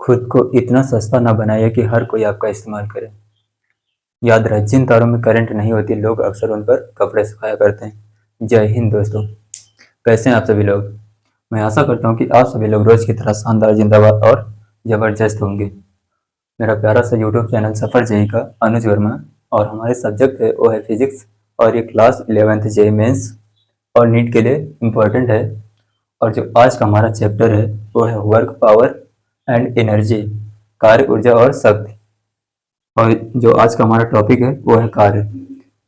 खुद को इतना सस्ता ना बनाइए कि हर कोई आपका इस्तेमाल करे। याद रहे, जिन तारों में करंट नहीं होती लोग अक्सर उन पर कपड़े सुखाया करते हैं। जय हिंद दोस्तों, कैसे हैं आप सभी लोग। मैं आशा करता हूँ कि आप सभी लोग रोज की तरह शानदार, जिंदाबाद और जबरदस्त होंगे। मेरा प्यारा सा यूट्यूब चैनल सफर जेई का अनुज वर्मा, और हमारे सब्जेक्ट है वो है फिजिक्स, और ये क्लास 11th जेई मेंस और नीट के लिए इम्पोर्टेंट है। और जो आज का हमारा चैप्टर है वो है वर्क, पावर एंड एनर्जी, कार्य, ऊर्जा और शक्ति। और जो आज का हमारा टॉपिक है वो है कार्य।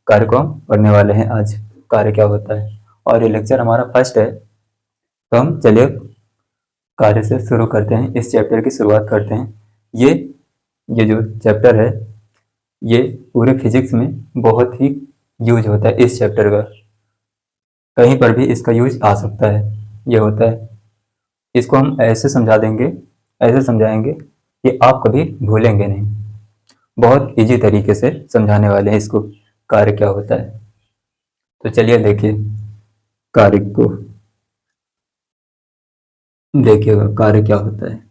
कार्य को हम पढ़ने वाले हैं आज, कार्य क्या होता है। और ये लेक्चर हमारा फर्स्ट है, तो हम चलिए कार्य से शुरू करते हैं, इस चैप्टर की शुरुआत करते हैं। ये जो चैप्टर है ये पूरे फिजिक्स में बहुत ही यूज होता है। इस चैप्टर का कहीं पर भी इसका यूज आ सकता है। ये होता है, इसको हम ऐसे समझा देंगे, ऐसे समझाएंगे कि आप कभी भूलेंगे नहीं। बहुत इजी तरीके से समझाने वाले हैं इसको, कार्य क्या होता है। तो चलिए देखिए कार्य को, देखिएगा कार्य क्या होता है।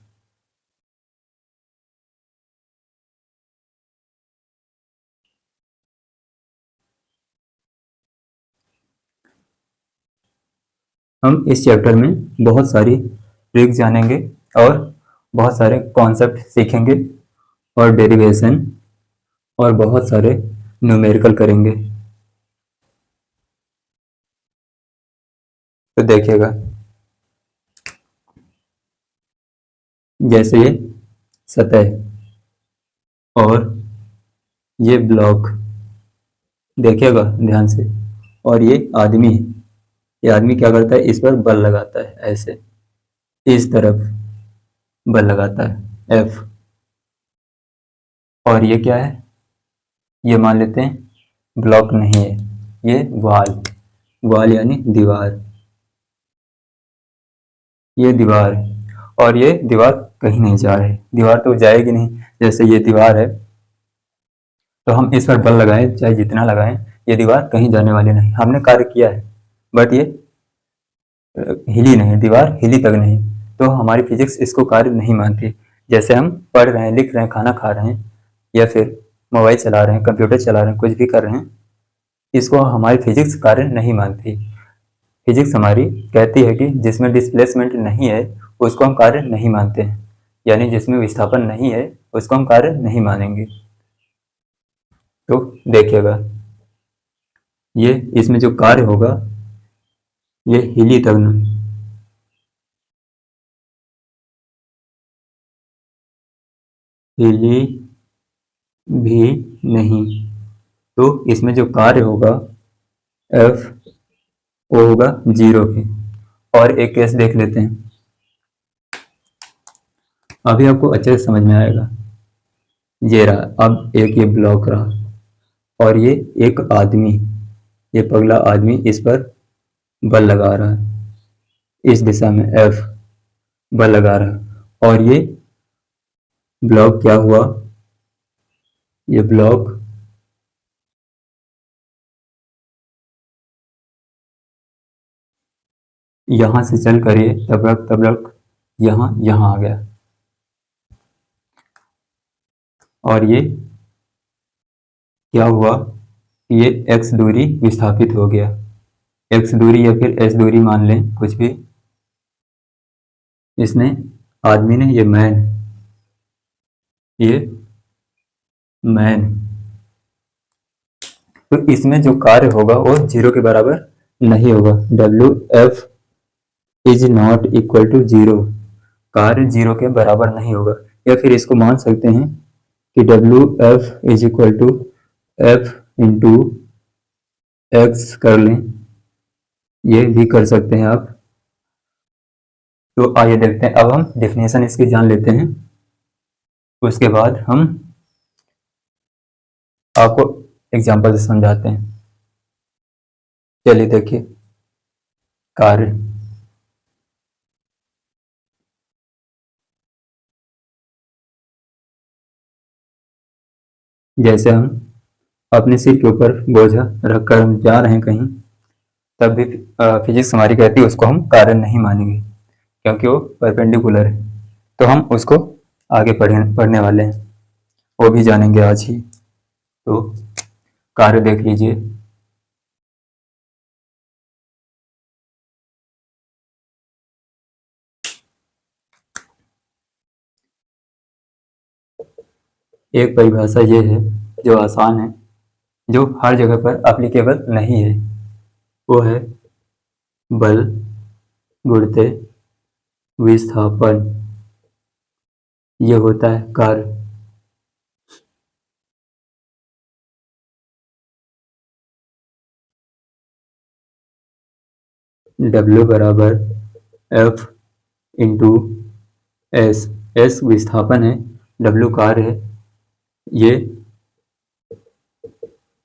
हम इस चैप्टर में बहुत सारी ट्रिक जानेंगे और बहुत सारे कॉन्सेप्ट सीखेंगे और डेरिवेशन और बहुत सारे न्यूमेरिकल करेंगे। तो देखिएगा, जैसे ये सतह और ये ब्लॉक, देखिएगा ध्यान से, और ये आदमी, ये आदमी क्या करता है, इस पर बल लगाता है, ऐसे इस तरफ बल लगाता है F। और ये क्या है, ये मान लेते हैं ब्लॉक नहीं है, ये वॉल, वॉल यानी दीवार, ये दीवार है। और ये दीवार कहीं नहीं जा रही, दीवार तो जाएगी नहीं। जैसे ये दीवार है तो हम इस पर बल लगाएं, चाहे जितना लगाएं, ये दीवार कहीं जाने वाली नहीं। हमने कार्य किया है बट ये हिली नहीं, दीवार हिली तक नहीं। तो हमारी फिजिक्स इसको कार्य नहीं मानती। जैसे हम पढ़ रहे हैं, लिख रहे हैं, खाना खा रहे हैं, या फिर मोबाइल चला रहे हैं, कंप्यूटर चला रहे हैं, कुछ भी कर रहे हैं, इसको हमारी फिजिक्स कार्य नहीं मानती। फिजिक्स हमारी कहती है कि जिसमें डिस्प्लेसमेंट नहीं है उसको हम कार्य नहीं मानते हैं, यानी जिसमें विस्थापन नहीं है उसको हम कार्य नहीं मानेंगे। तो देखिएगा, ये इसमें जो कार्य होगा ये हिली तक नहीं, हिली भी नहीं। तो इसमें जो कार्य होगा F वो होगा 0 के। और एक केस देख लेते हैं, अभी आपको अच्छे से समझ में आएगा। ये रहा, अब एक ये ब्लॉक रहा और ये एक आदमी, ये पगला आदमी इस पर बल लगा रहा है, इस दिशा में F बल लगा रहा है। और ये ब्लॉक क्या हुआ, ये ब्लॉक यहां से चल कर ये तबलक यहां आ गया। और ये क्या हुआ, ये x दूरी विस्थापित हो गया, x दूरी या फिर s दूरी मान लें, कुछ भी। इसने, आदमी ने, ये मैन, तो इसमें जो कार्य होगा वो 0 के बराबर नहीं होगा। WF is not equal to 0, कार्य 0 के बराबर नहीं होगा। या फिर इसको मान सकते हैं कि WF is equal to F into X कर लें, ये भी कर सकते हैं आप। तो आइए देखते हैं, अब हम डेफिनेशन इसकी जान लेते हैं, उसके बाद हम आपको एग्जांपल से समझाते हैं। चलिए देखिए कार्य, जैसे हम अपने सिर के ऊपर बोझा रखकर हम जा रहे हैं कहीं, तब भी फिजिक्स हमारी कहती है उसको हम कार्य नहीं मानेंगे, क्योंकि वो परपेंडिकुलर है। तो हम उसको आगे पढ़ने वाले हैं वो भी जानेंगे आज ही। तो कार्य देख लीजिए। एक परिभाषा ये है जो आसान है, जो हर जगह पर एप्लीकेबल नहीं है, वो है बल गुणित विस्थापन। ये होता है कार्य। W बराबर F इंटू एस। एस विस्थापन है, W कार्य है, ये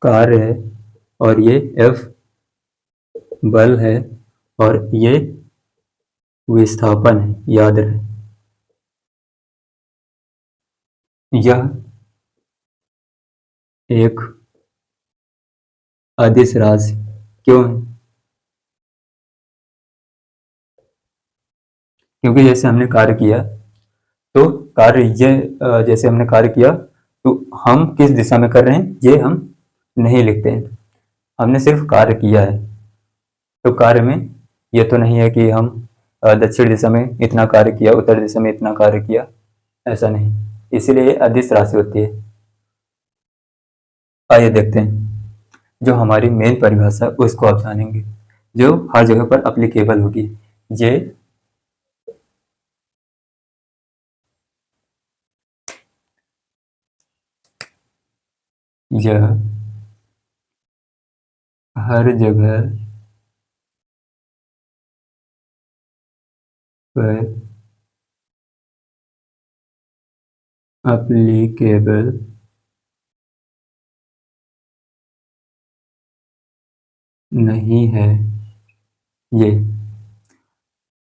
कार्य है, और ये F बल है, और ये विस्थापन है। याद रहे यह एक अदिश राशि क्यों है? क्योंकि जैसे हमने कार्य किया तो कार्य ये जैसे हमने कार्य किया तो हम किस दिशा में कर रहे हैं ये हम नहीं लिखते हैं, हमने सिर्फ कार्य किया है। तो कार्य में ये तो नहीं है कि हम दक्षिण दिशा में इतना कार्य किया, उत्तर दिशा में इतना कार्य किया, ऐसा नहीं, इसीलिए ये अदिश राशि होती है। आइए देखते हैं जो हमारी मेन परिभाषा उसको आप जानेंगे जो हर जगह पर अप्लीकेबल होगी। ये यह हर जगह पर अप्लीकेबल नहीं है। ये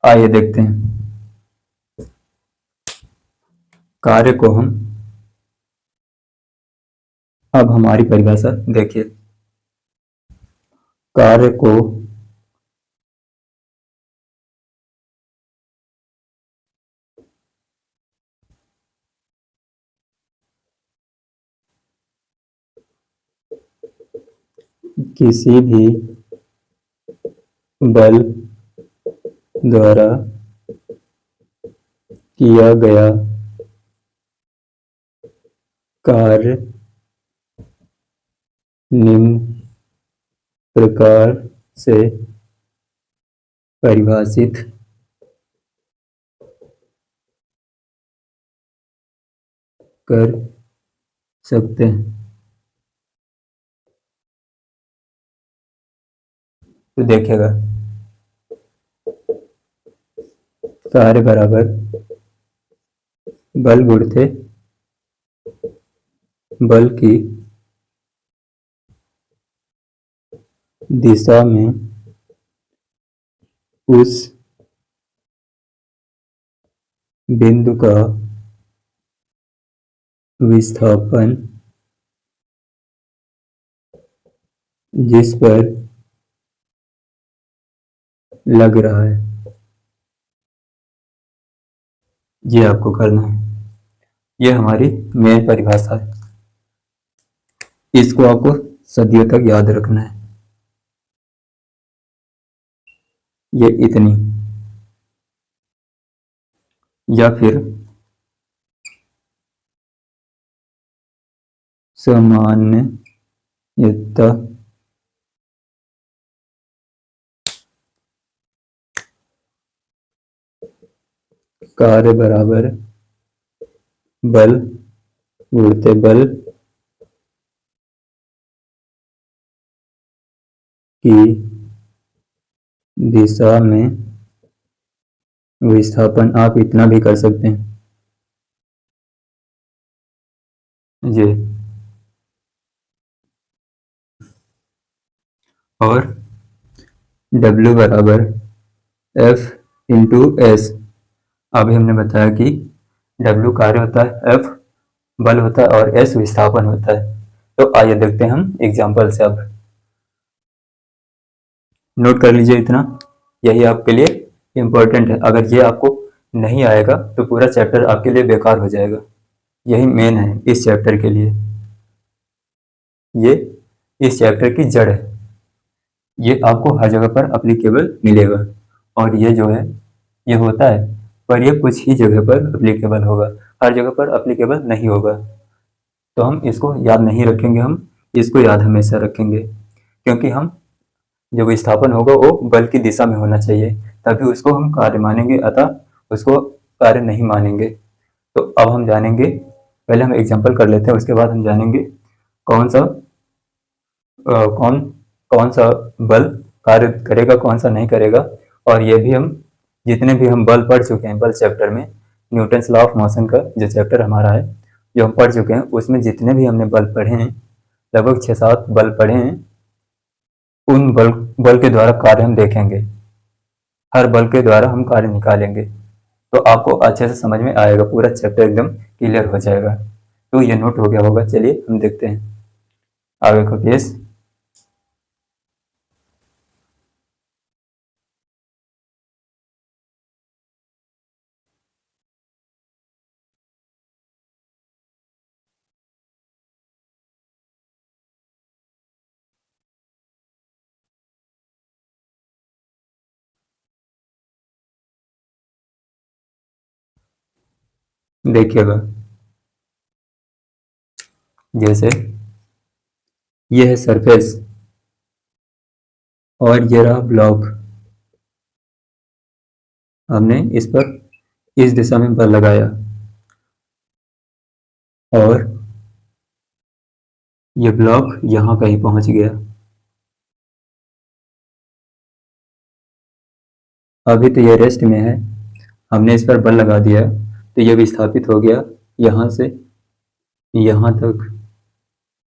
आइए देखते हैं कार्य को हम। अब हमारी परिभाषा देखिए, कार्य को किसी भी बल द्वारा किया गया कार्य निम्न प्रकार से परिभाषित कर सकते हैं। तो देखिएगा कार्य बराबर बल गुणित बल की दिशा में उस बिंदु का विस्थापन जिस पर लग रहा है, ये आपको करना है। ये हमारी मेन परिभाषा है, इसको आपको सदियों तक याद रखना है। ये इतनी, या फिर सामान्यतः कार्य बराबर बल गुणित बल की दिशा में विस्थापन। आप इतना भी कर सकते हैं, ये, और W बराबर F इंटू एस। अभी हमने बताया कि W कार्य होता है, F बल होता है और S विस्थापन होता है। तो आइए देखते हैं हम एग्जाम्पल से। अब नोट कर लीजिए इतना, यही आपके लिए इम्पोर्टेंट है। अगर ये आपको नहीं आएगा तो पूरा चैप्टर आपके लिए बेकार हो जाएगा। यही मेन है इस चैप्टर के लिए, ये इस चैप्टर की जड़ है। ये आपको हर जगह पर अप्लीकेबल मिलेगा, और ये जो है ये होता है, पर ये कुछ ही जगह पर अप्लीकेबल होगा, हर जगह पर अप्लीकेबल नहीं होगा। तो हम इसको याद नहीं रखेंगे, हम इसको याद हमेशा रखेंगे, क्योंकि हम जो विस्थापन होगा वो बल की दिशा में होना चाहिए, तभी उसको हम कार्य मानेंगे, अतः उसको कार्य नहीं मानेंगे। तो अब हम जानेंगे, पहले हम एग्जाम्पल कर लेते हैं, उसके बाद हम जानेंगे कौन सा कौन कौन सा बल कार्य करेगा, कौन सा नहीं करेगा। और ये भी हम जितने भी हम बल पढ़ चुके हैं बल चैप्टर में, न्यूटन्स लॉ ऑफ मोशन का जो चैप्टर हमारा है जो हम पढ़ चुके हैं, उसमें जितने भी हमने बल पढ़े हैं, लगभग 6-7 बल पढ़े हैं, उन बल के द्वारा कार्य हम देखेंगे, हर बल के द्वारा हम कार्य निकालेंगे, तो आपको अच्छे से समझ में आएगा, पूरा चैप्टर एकदम क्लियर हो जाएगा। तो ये नोट हो गया होगा, चलिए हम देखते हैं आगे का केस। देखिएगा, जैसे ये है सरफेस और ये रहा ब्लॉक, हमने इस पर इस दिशा में बल लगाया और ये ब्लॉक यहाँ कहीं पहुंच गया। अभी तो ये रेस्ट में है, हमने इस पर बल लगा दिया तो ये विस्थापित हो गया यहाँ से यहाँ तक,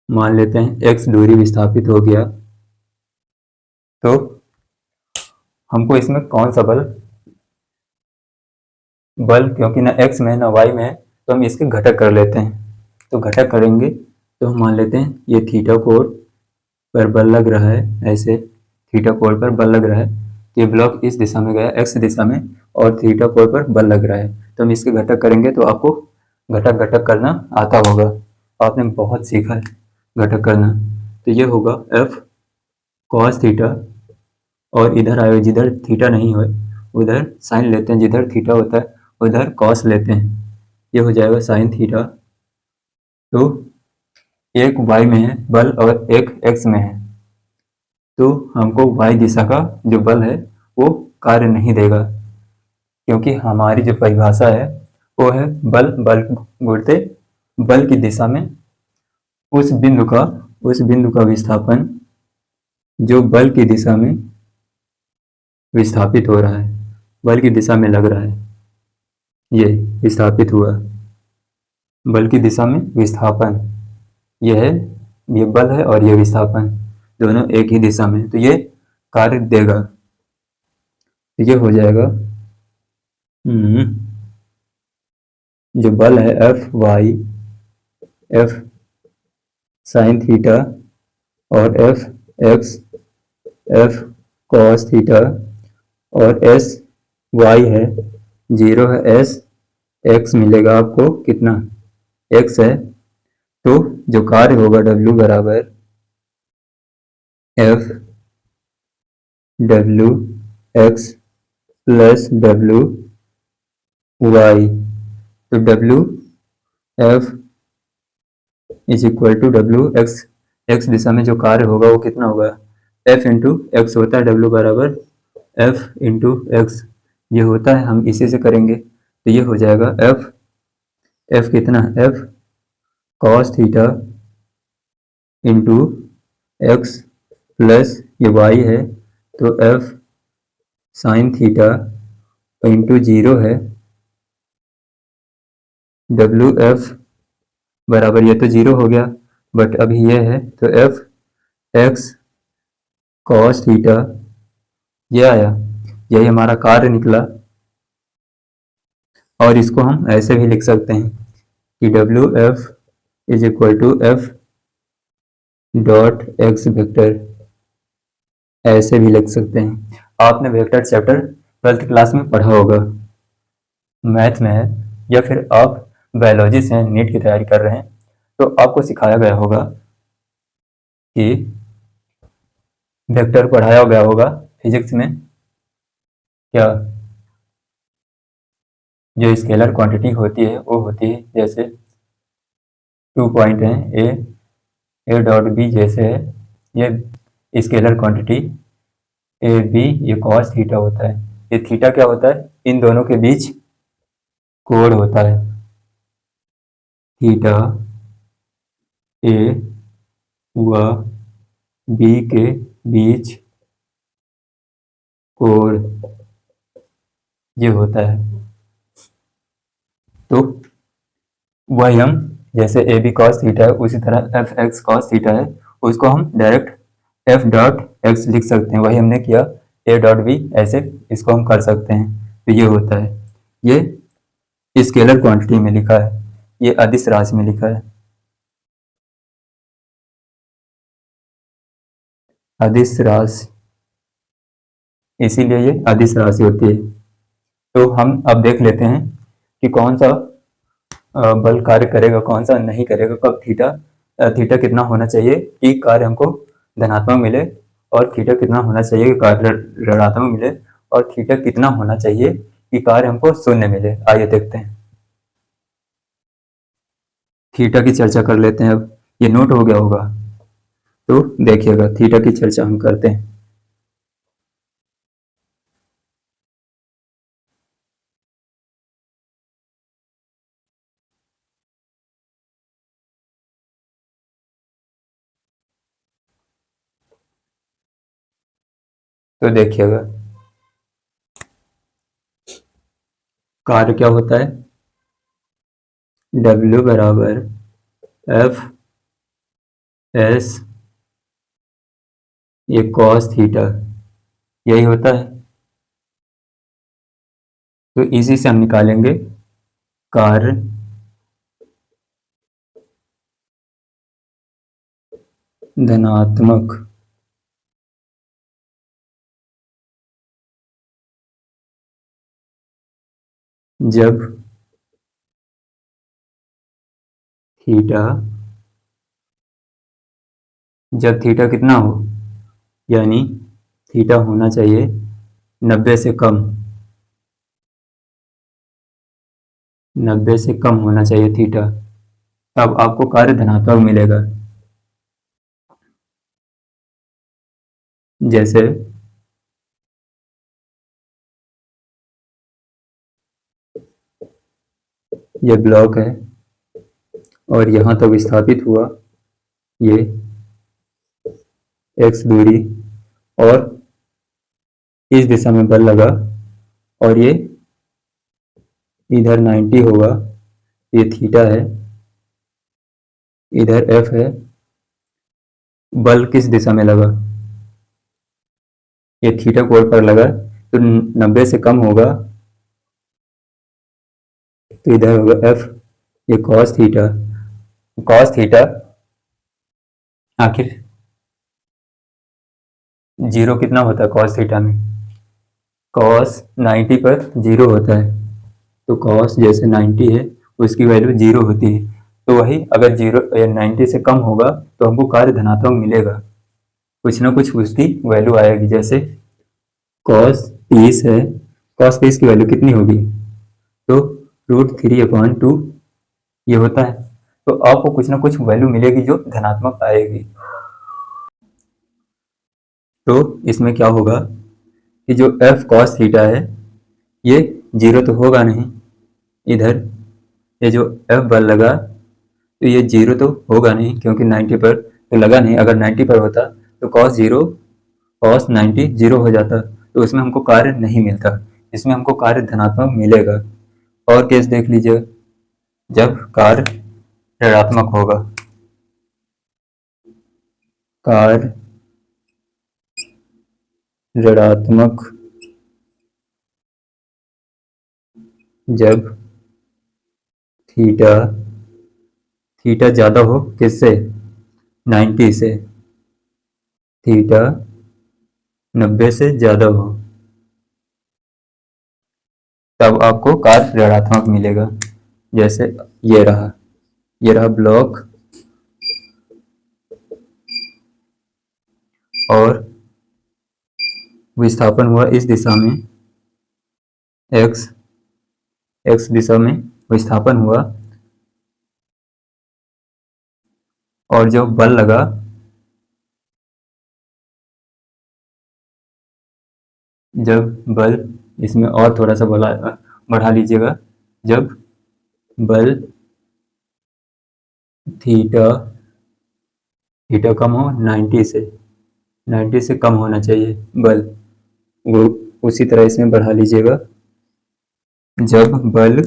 मान लेते हैं x दूरी विस्थापित हो गया। तो हमको इसमें कौन सा बल बल क्योंकि ना x में ना y में है, तो हम इसके घटक कर लेते हैं। तो घटक करेंगे तो हम मान लेते हैं ये थीटा कोण पर बल लग रहा है, ऐसे थीटा कोण पर बल लग रहा है, तो ये ब्लॉक इस दिशा में गया x दिशा में और थीटा कोण पर बल लग रहा है, तो हम इसके घटक करेंगे। तो आपको घटक घटक करना आता होगा, आपने बहुत सीखा है घटक करना। तो ये होगा f cos थीटा, और इधर आए जिधर थीटा नहीं हो उधर साइन लेते हैं, जिधर थीटा होता है उधर कॉस लेते हैं, ये हो जाएगा साइन थीटा। तो एक y में है बल और एक x में है, तो हमको y दिशा का जो बल है वो कार्य नहीं देगा, क्योंकि हमारी जो परिभाषा है वो है बल बल गुणित बल की दिशा में उस बिंदु का विस्थापन जो बल की दिशा में विस्थापित हो रहा है, बल की दिशा में लग रहा है, ये विस्थापित हुआ, बल की दिशा में विस्थापन, ये है, ये बल है और ये विस्थापन, दोनों एक ही दिशा में, तो ये कार्य देगा। तो ये हो जाएगा जो बल है F Y F sine theta और F X F cos theta और एस वाई है 0 है, एस एक्स मिलेगा आपको कितना एक्स है, तो जो कार्य होगा W बराबर F W X plus W Y, तो W F is equal to W X, X दिशा में जो कार्य होगा वो कितना होगा एफ इंटू एक्स होता है, डब्ल्यू बराबर एफ इंटू एक्स, ये होता है, हम इसी से करेंगे। तो ये हो जाएगा एफ एफ कितना F cos theta into x plus ये वाई है, तो एफ साइन थीटा इंटू 0 है डब्ल्यू एफ बराबर, ये तो 0 हो गया बट अभी ये है, तो एफ एक्स कॉस थीटा ये आया, यही हमारा कार्य निकला। और इसको हम ऐसे भी लिख सकते हैं कि W F is equal to F dot X vector, ऐसे भी लिख सकते हैं। आपने वेक्टर चैप्टर 12th क्लास में पढ़ा होगा। मैथ में है या फिर आप बायोलॉजी से नीट की तैयारी कर रहे हैं, तो आपको सिखाया गया होगा कि वेक्टर पढ़ाया गया होगा फिजिक्स में। क्या जो स्केलर क्वांटिटी होती है वो होती है जैसे 2 पॉइंट हैं ए डॉट बी जैसे है, ये स्केलर क्वांटिटी ए बी, ये कॉस थीटा होता है। ये थीटा क्या होता है? इन दोनों के बीच कोण होता है। थीटा ए व बी के बीच कोण ये होता है। तो वही हम जैसे ए बी कॉस थीटा है उसी तरह एफ एक्स कॉस थीटा है, उसको हम डायरेक्ट एफ डॉट एक्स लिख सकते हैं। वही हमने किया, ए डॉट बी ऐसे इसको हम कर सकते हैं। तो ये होता है, ये स्केलर क्वांटिटी में लिखा है, ये अदिश राशि में लिखा है। अदिश राशि, इसीलिए ये अदिश राशि होती है। तो हम अब देख लेते हैं कि कौन सा बल कार्य करेगा, कौन सा नहीं करेगा, कब थीटा थीटा कितना होना चाहिए कि कार्य हमको धनात्मक मिले, और थीटा कितना होना चाहिए कि कार्य ऋणात्मक मिले, और थीटा कितना होना चाहिए कि कार्य हमको शून्य मिले। आइए देखते हैं, थीटा की चर्चा कर लेते हैं। अब ये नोट हो गया होगा, तो देखिएगा थीटा की चर्चा हम करते हैं। तो देखिएगा कार्य क्या होता है, W बराबर एफ एस ये कॉस थीटा, यही होता है। तो इसी से हम निकालेंगे कार्य धनात्मक जब थीटा, जब थीटा कितना हो, यानी थीटा होना चाहिए 90 से कम, 90 से कम होना चाहिए थीटा, तब आपको कार्य धनात्मक मिलेगा। जैसे ये ब्लॉक है और यहाँ तक विस्थापित हुआ, ये x दूरी, और इस दिशा में बल लगा, और ये इधर 90 होगा, ये थीटा है, इधर f है। बल किस दिशा में लगा? ये थीटा कोण पर लगा, तो 90 से कम होगा, तो इधर होगा f, ये cos थीटा। cos थीटा आखिर जीरो कितना होता है cos थीटा में? cos 90 पर जीरो होता है, तो cos जैसे 90 है उसकी वैल्यू जीरो होती है। तो वही अगर जीरो 90 से कम होगा तो हमको कार्य धनात्मक मिलेगा, कुछ ना कुछ उसकी वैल्यू आएगी। जैसे cos 30 है, cos 30 की वैल्यू कितनी होगी? तो √3/2 ये होता है। तो आपको कुछ ना कुछ वैल्यू मिलेगी जो धनात्मक आएगी। तो इसमें क्या होगा कि जो f cos थीटा है ये जीरो तो होगा नहीं, इधर ये जो f बल लगा तो ये जीरो तो होगा नहीं, क्योंकि 90 पर तो लगा नहीं। अगर 90 पर होता तो cos 90 जीरो हो जाता, तो इसमें हमको कार्य नहीं मिलता, इसमें हमको कार्य धनात्मक मिलेगा। और केस देख लीजिए, जब कार्य ऋणात्मक होगा, कार्य ऋणात्मक जब थीटा, थीटा ज्यादा हो किससे? 90 से, थीटा 90 से ज्यादा हो, तब आपको कार्य ऋणात्मक मिलेगा। जैसे ये रहा ब्लॉक और विस्थापन हुआ इस दिशा में, एक्स दिशा में विस्थापन हुआ, और जो बल लगा जब बल, इसमें और थोड़ा सा बढ़ा लीजिएगा, जब बल थीटा कम हो 90 से कम होना चाहिए बल, वो उसी तरह इसमें बढ़ा लीजिएगा। जब बल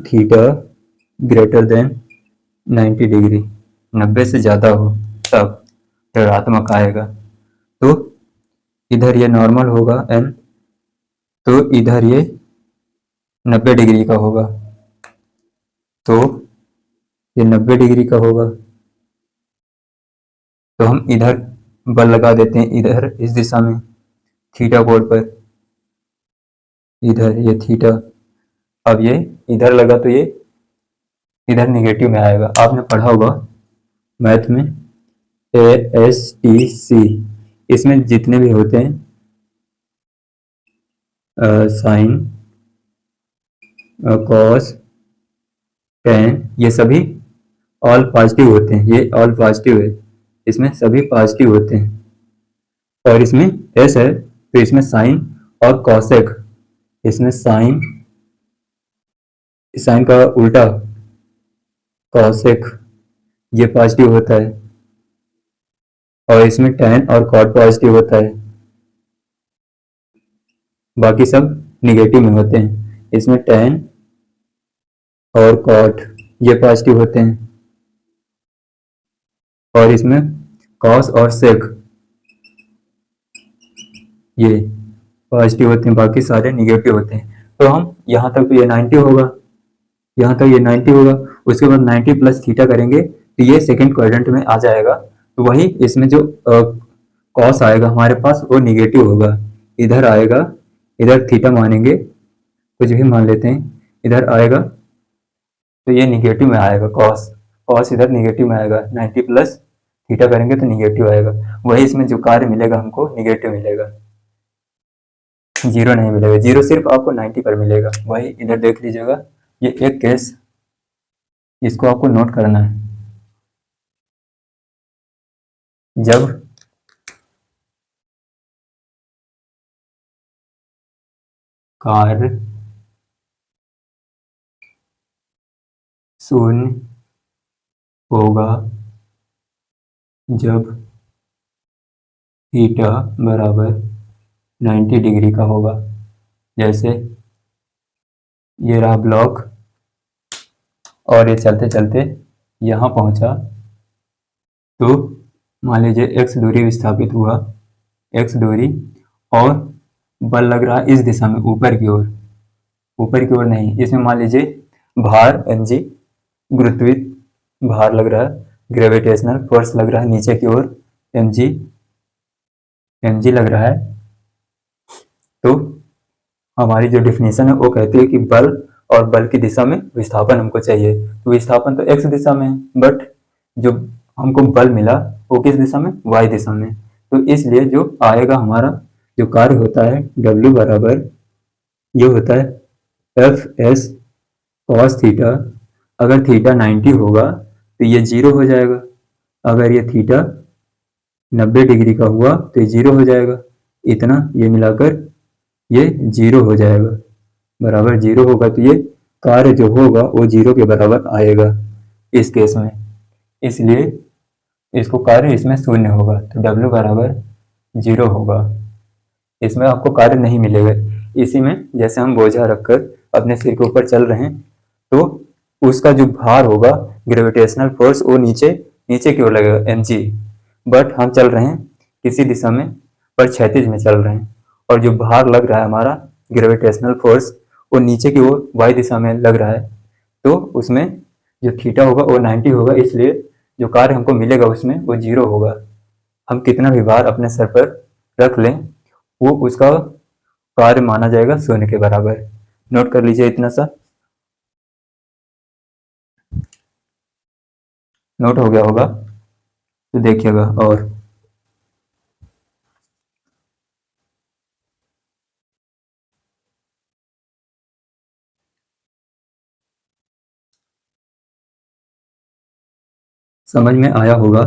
थीटा ग्रेटर देन 90 डिग्री, 90 से ज़्यादा हो, तब ऋणात्मक आएगा। तो इधर ये नॉर्मल होगा n, तो इधर ये 90 डिग्री का होगा, तो ये 90 डिग्री का होगा। तो हम इधर बल लगा देते हैं, इधर इस दिशा में थीटा कोण पर, इधर ये थीटा। अब ये इधर लगा तो ये इधर निगेटिव में आएगा। आपने पढ़ा होगा मैथ में ASTC, इसमें जितने भी होते हैं साइन, कॉस, टेन, ये सभी ऑल पॉजिटिव होते हैं। ये ऑल पॉजिटिव है, इसमें सभी पॉजिटिव होते हैं। और इसमें एस है तो इसमें साइन और कॉसेक, इसमें साइन का उल्टा कॉसेक, ये पॉजिटिव होता है। और इसमें टेन और कॉट पॉजिटिव होता है, बाकी सब निगेटिव में होते हैं। इसमें टेन और कॉट ये पॉजिटिव होते हैं, और इसमें कॉस और सेक ये पॉजिटिव होते हैं, बाकी सारे निगेटिव होते हैं। तो हम यहाँ तक तो ये 90 होगा, यहाँ तक ये 90 होगा, उसके बाद 90 प्लस थीटा करेंगे तो ये सेकंड क्वाड्रेंट में आ जाएगा। तो वही इसमें जो कॉस आएगा हमारे पास वो निगेटिव होगा, इधर आएगा, इधर थीटा मानेंगे, कुछ भी मान लेते हैं, इधर आएगा तो ये निगेटिव में आएगा, कॉस इधर निगेटिव में आएगा, 90 प्लस थीटा करेंगे तो निगेटिव आएगा। वही इसमें जो कार्य मिलेगा हमको निगेटिव मिलेगा, जीरो नहीं मिलेगा, जीरो सिर्फ आपको 90 पर मिलेगा। वही इधर देख लीजिएगा, ये एक केस, इसको आपको नोट करना है। जब कार्य शून्य होगा, जब थीटा बराबर 90 डिग्री का होगा। जैसे ये रहा ब्लॉक और ये चलते चलते यहाँ पहुँचा, तो मान लीजिए x दूरी विस्थापित हुआ, x दूरी, और बल लग रहा है इस दिशा में ऊपर की ओर नहीं, इसमें मान लीजिए भार mg, गुरुत्वित भार लग रहा है, ग्रेविटेशनल फोर्स लग रहा है नीचे की ओर, mg लग रहा है। तो हमारी जो डिफिनेशन है वो कहती है कि बल और बल की दिशा में विस्थापन हमको चाहिए। तो विस्थापन तो x दिशा में है, बट जो हमको बल मिला वो किस दिशा में, y दिशा में। तो इसलिए जो आएगा हमारा जो कार्य होता है W बराबर, ये होता है FS cos थीटा। अगर थीटा 90 होगा तो ये 0 हो जाएगा, अगर ये थीटा 90 डिग्री का हुआ तो ये 0 हो जाएगा, इतना ये मिलाकर ये 0 हो जाएगा, बराबर 0 होगा। तो ये कार्य जो होगा वो 0 के बराबर आएगा इस केस में, इसलिए इसको कार्य इसमें शून्य होगा। तो W बराबर 0 होगा, इसमें आपको कार्य नहीं मिलेगा। इसी में जैसे हम बोझा रखकर अपने सिर के ऊपर चल रहे हैं तो उसका जो भार होगा ग्रेविटेशनल फोर्स वो नीचे की ओर लगेगा mg, बट हम चल रहे हैं किसी दिशा में पर क्षैतिज में चल रहे हैं, और जो भार लग रहा है हमारा ग्रेविटेशनल फोर्स वो नीचे की ओर y दिशा में लग रहा है, तो उसमें जो थीटा होगा वो 90 होगा, इसलिए जो कार्य हमको मिलेगा उसमें वो 0 होगा। हम कितना भी भार अपने सर पर रख लें वो उसका कार्य माना जाएगा शून्य के बराबर। नोट कर लीजिए इतना सा। नोट हो गया होगा तो देखिएगा। और समझ में आया होगा।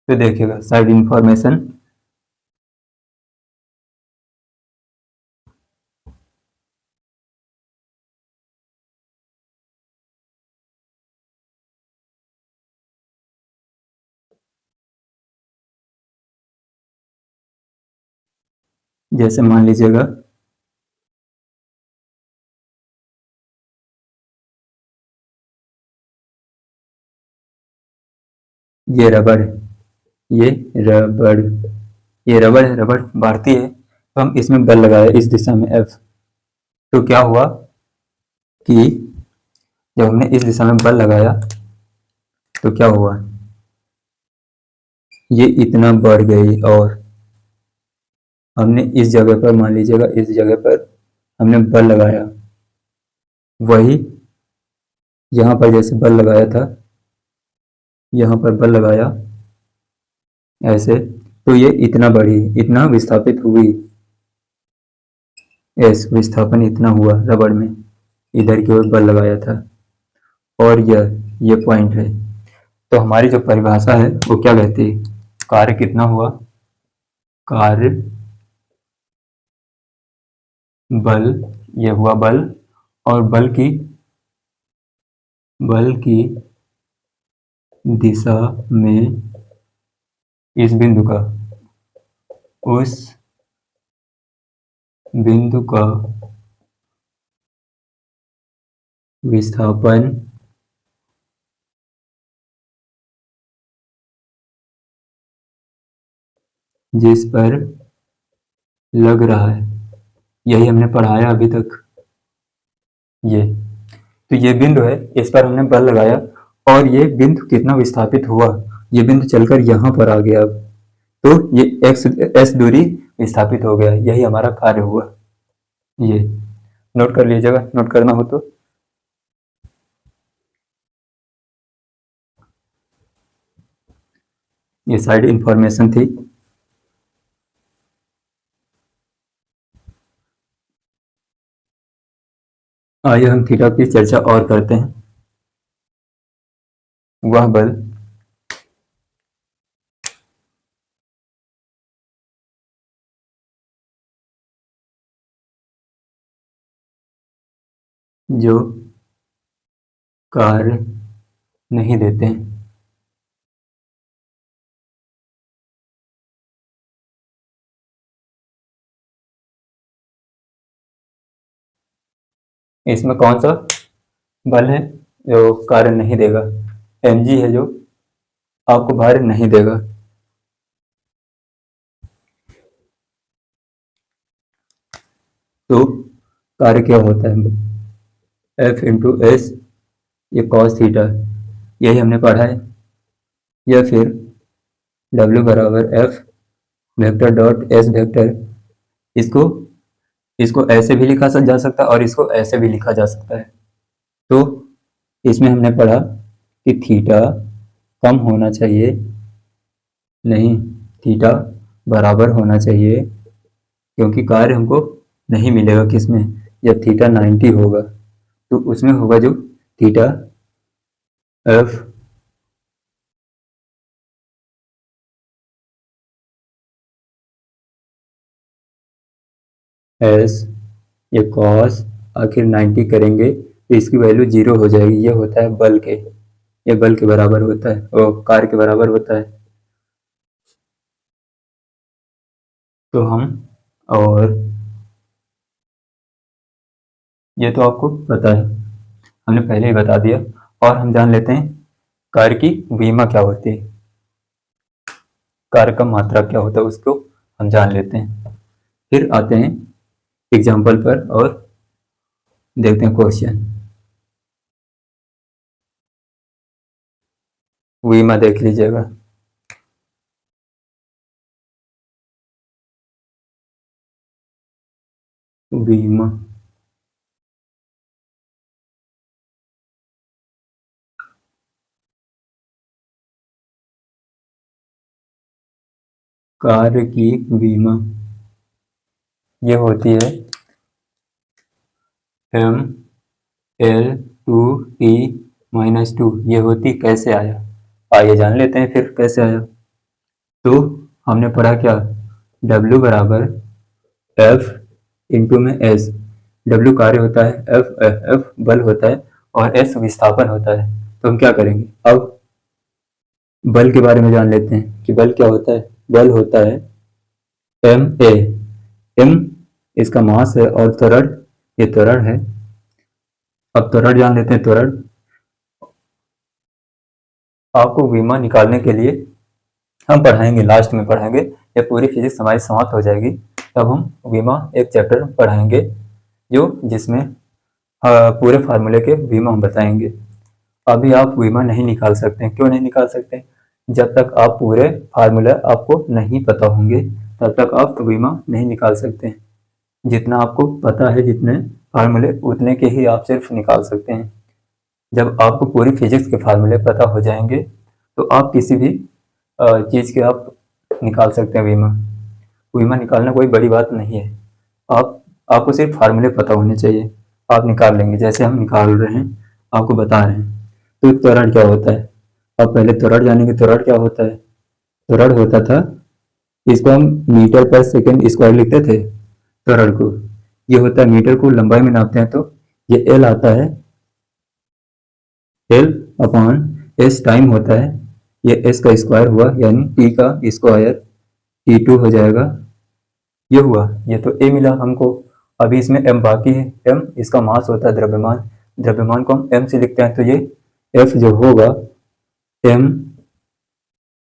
तो देखिएगा साइड इंफॉर्मेशन। जैसे मान लीजिएगा ये रबड़ है, ये रबड़, ये रबड़ है, रबड़ बढ़ती है तो हम इसमें बल लगाए इस दिशा में एफ। तो क्या हुआ कि जब हमने इस दिशा में बल लगाया तो क्या हुआ, ये इतना बढ़ गई। और हमने इस जगह पर, मान लीजिएगा इस जगह पर हमने बल लगाया, वही यहाँ पर जैसे बल लगाया था, यहाँ पर बल लगाया ऐसे, तो ये इतना बढ़ी, इतना विस्थापित हुई, एस विस्थापन इतना हुआ रबड़ में, इधर की ओर बल लगाया था। और ये पॉइंट है। तो हमारी जो परिभाषा है वो क्या कहती है, कार्य कितना हुआ, कार्य बल, ये हुआ बल, और बल की दिशा में इस बिंदु का, उस बिंदु का विस्थापन जिस पर लग रहा है, यही हमने पढ़ाया अभी तक। ये तो ये बिंदु है, इस पर हमने बल लगाया और ये बिंदु कितना विस्थापित हुआ, ये बिंदु चलकर यहाँ पर आ गया। अब तो ये एक्स एस दूरी विस्थापित हो गया, यही हमारा कार्य हुआ। ये नोट कर लीजिएगा, नोट करना हो तो। ये साइड इंफॉर्मेशन थी। आइए हम थीटा की चर्चा और करते हैं। वह बल जो कार्य नहीं देते हैं, इसमें कौन सा बल है जो कार्य नहीं देगा, mg है जो आपको भार नहीं देगा। तो कार्य क्या होता है, एफ इंटू एस, ये कॉस थीटा, यही हमने पढ़ा है। या फिर W बराबर F vector dot S vector, इसको इसको ऐसे भी लिखा जा सकता है और इसको ऐसे भी लिखा जा सकता है। तो इसमें हमने पढ़ा कि थीटा कम होना चाहिए, नहीं थीटा बराबर होना चाहिए, क्योंकि कार्य हमको नहीं मिलेगा किसमें, जब थीटा 90 होगा तो उसमें होगा जो थीटा एफ एस, ये कॉस, आखिर 90 करेंगे तो इसकी वैल्यू 0 हो जाएगी। ये होता है बल के, ये बल के बराबर होता है और कार्य के बराबर होता है। तो हम, और ये तो आपको पता है, हमने पहले ही बता दिया। और हम जान लेते हैं कार्य की विमा क्या होती है, कार्य का मात्रा क्या होता है उसको हम जान लेते हैं। फिर आते हैं एग्जाम्पल पर और देखते हैं क्वेश्चन। वीमा देख लीजिएगा। वीमा कार की वीमा ये होती है ML2T-2। ये होती कैसे आया, आइए जान लेते हैं फिर कैसे आया। तो हमने पढ़ा क्या, W बराबर F इंटू में S। W कार्य होता है, F बल होता है और S विस्थापन होता है। तो हम क्या करेंगे, अब बल के बारे में जान लेते हैं कि बल क्या होता है। बल होता है MA। M इसका मास है और त्वरण, ये त्वरण है। अब त्वरण जान लेते हैं। त्वरण आपको विमा निकालने के लिए हम पढ़ाएंगे, लास्ट में पढ़ाएंगे, जब पूरी फिजिक्स हमारी समाप्त हो जाएगी तब हम विमा एक चैप्टर पढ़ाएंगे जो जिसमें पूरे फार्मूले के विमा हम बताएंगे। अभी आप विमा नहीं निकाल सकते। क्यों नहीं निकाल सकते, जब तक आप पूरे फार्मूला आपको नहीं पता होंगे तब तक आप विमा नहीं निकाल सकते। जितना आपको पता है, जितने फार्मूले, उतने के ही आप सिर्फ निकाल सकते हैं। जब आपको पूरी फिजिक्स के फार्मूले पता हो जाएंगे तो आप किसी भी चीज़ के आप निकाल सकते हैं विमा। विमा निकालना कोई बड़ी बात नहीं है। आपको सिर्फ फार्मूले पता होने चाहिए, आप निकाल लेंगे जैसे हम निकाल रहे हैं, आपको बता रहे हैं। तो त्वरण क्या होता है, आप पहले त्वरण जानेंगे। त्वरण क्या होता है, त्वरण होता था, इसको हम मीटर पर सेकेंड स्क्वायर लिखते थे त्वरण को। ये होता है, मीटर को लंबाई में नापते हैं तो ये एल आता है, एल अपॉन एस टाइम होता है, ये एस का स्क्वायर हुआ यानी टी का स्क्वायर, T2 हो जाएगा। ये हुआ, ये तो ए मिला हमको। अभी इसमें एम बाकी है। एम इसका मास होता है, द्रव्यमान। द्रव्यमान को हम एम से लिखते हैं तो ये एफ जो होगा एम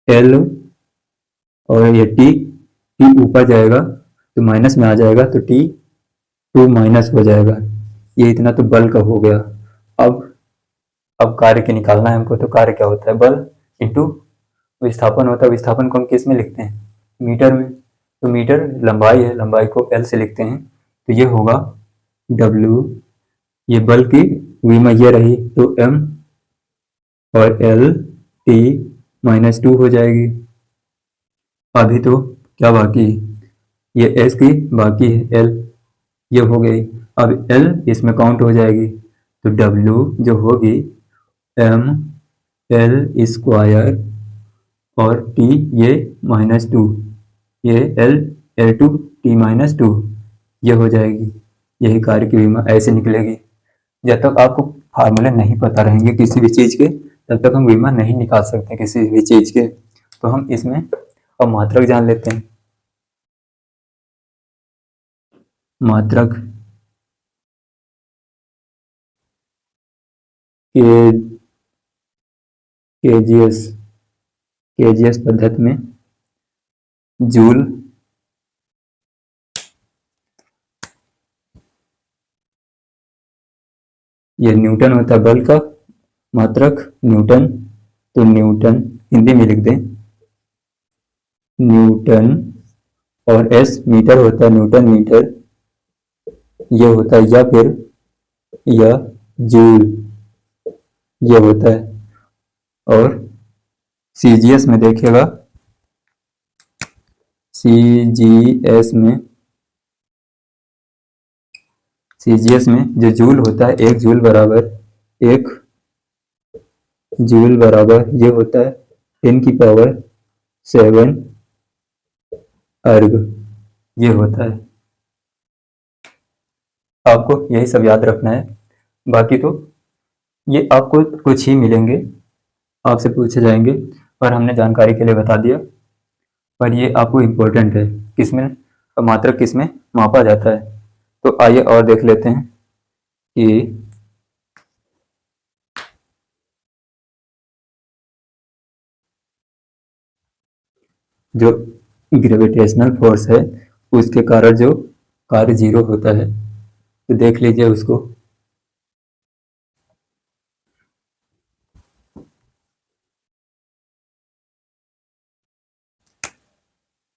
एल, और ये टी, टी ऊपर जाएगा तो माइनस में आ जाएगा तो T2 माइनस हो जाएगा। ये इतना तो बल का हो गया। अब अब कार्य की निकालना है हमको। तो कार्य क्या होता है, बल इंटू विस्थापन होता है। विस्थापन को हम किस में लिखते हैं, मीटर में। तो मीटर लंबाई है, लंबाई को एल से लिखते हैं तो ये होगा W। ये बल की विमा ये रही तो M और L T-2 हो जाएगी। अभी तो क्या बाकी है, ये S की बाकी है, L ये हो गई। अब L इसमें काउंट हो जाएगी तो W जो होगी M L स्क्वायर और T ये -2, ये L2T-2 ये हो जाएगी। यही कार्य की विमा ऐसे निकलेगी। जब तक आपको फार्मूले नहीं पता रहेंगे किसी भी चीज़ के तब तक हम विमा नहीं निकाल सकते किसी भी चीज़ के। तो हम इसमें अब मात्रक जान लेते हैं। मात्रक के केजीएस, केजीएस पद्धति में जूल, ये न्यूटन होता है बल का मात्रक, न्यूटन। तो न्यूटन हिंदी में लिख दें न्यूटन, और एस मीटर होता है, न्यूटन मीटर ये होता है, या फिर या जूल ये होता है। और सीजीएस में देखिएगा, सीजीएस में, सीजीएस में जो जूल होता है, एक जूल बराबर, एक जूल बराबर ये होता है 10⁻7 अर्ग ये होता है। आपको यही सब याद रखना है। बाकी तो ये आपको कुछ ही मिलेंगे, आपसे पूछे जाएंगे, पर हमने जानकारी के लिए बता दिया। पर ये आपको इम्पोर्टेंट है, किसमें मात्रक किसमें मापा जाता है। तो आइए और देख लेते हैं कि जो ग्रेविटेशनल फोर्स है उसके कारण जो कार्य जीरो होता है, तो देख लीजिए उसको।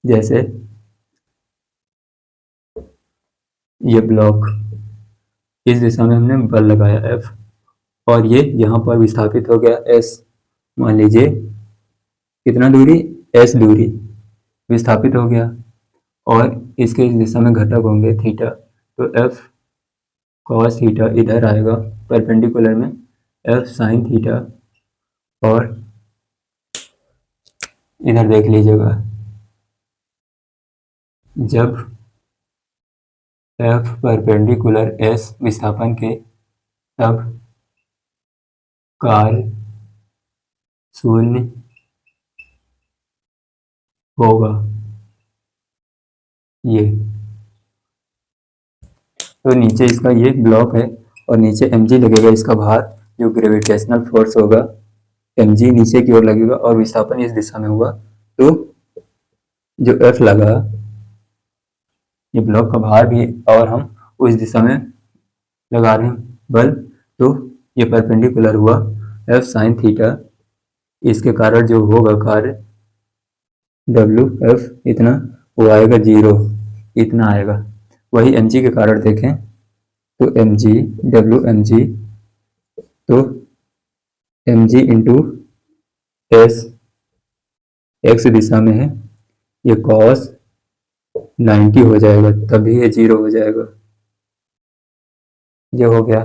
जैसे ये ब्लॉक, इस दिशा में हमने बल लगाया F, और ये यहाँ पर विस्थापित हो गया S। मान लीजिए कितना दूरी, S दूरी विस्थापित हो गया, और इसके इस दिशा में घटक होंगे थीटा, तो F cos थीटा इधर आएगा परपेंडिकुलर में, F sin थीटा, और इधर देख लीजिएगा जब F परपेंडिकुलर S विस्थापन के, तब काल शून्य होगा। ये तो नीचे इसका ये ब्लॉक है, और नीचे mg लगेगा इसका भार, जो ग्रेविटेशनल फोर्स होगा mg नीचे की ओर लगेगा, और विस्थापन इस दिशा में हुआ, तो जो F लगा, ये ब्लॉक का भार भी, और हम उस दिशा में लगा रहे हैं बल, तो ये परपेंडिकुलर हुआ F sin थीटा, इसके कारण जो होगा कार्य WF इतना, वो आएगा 0, इतना आएगा। वही mg के कारण देखें तो mg Wmg, तो mg इंटू S x दिशा में है, ये cos 90 हो जाएगा, तभी ये 0 हो जाएगा। ये हो गया।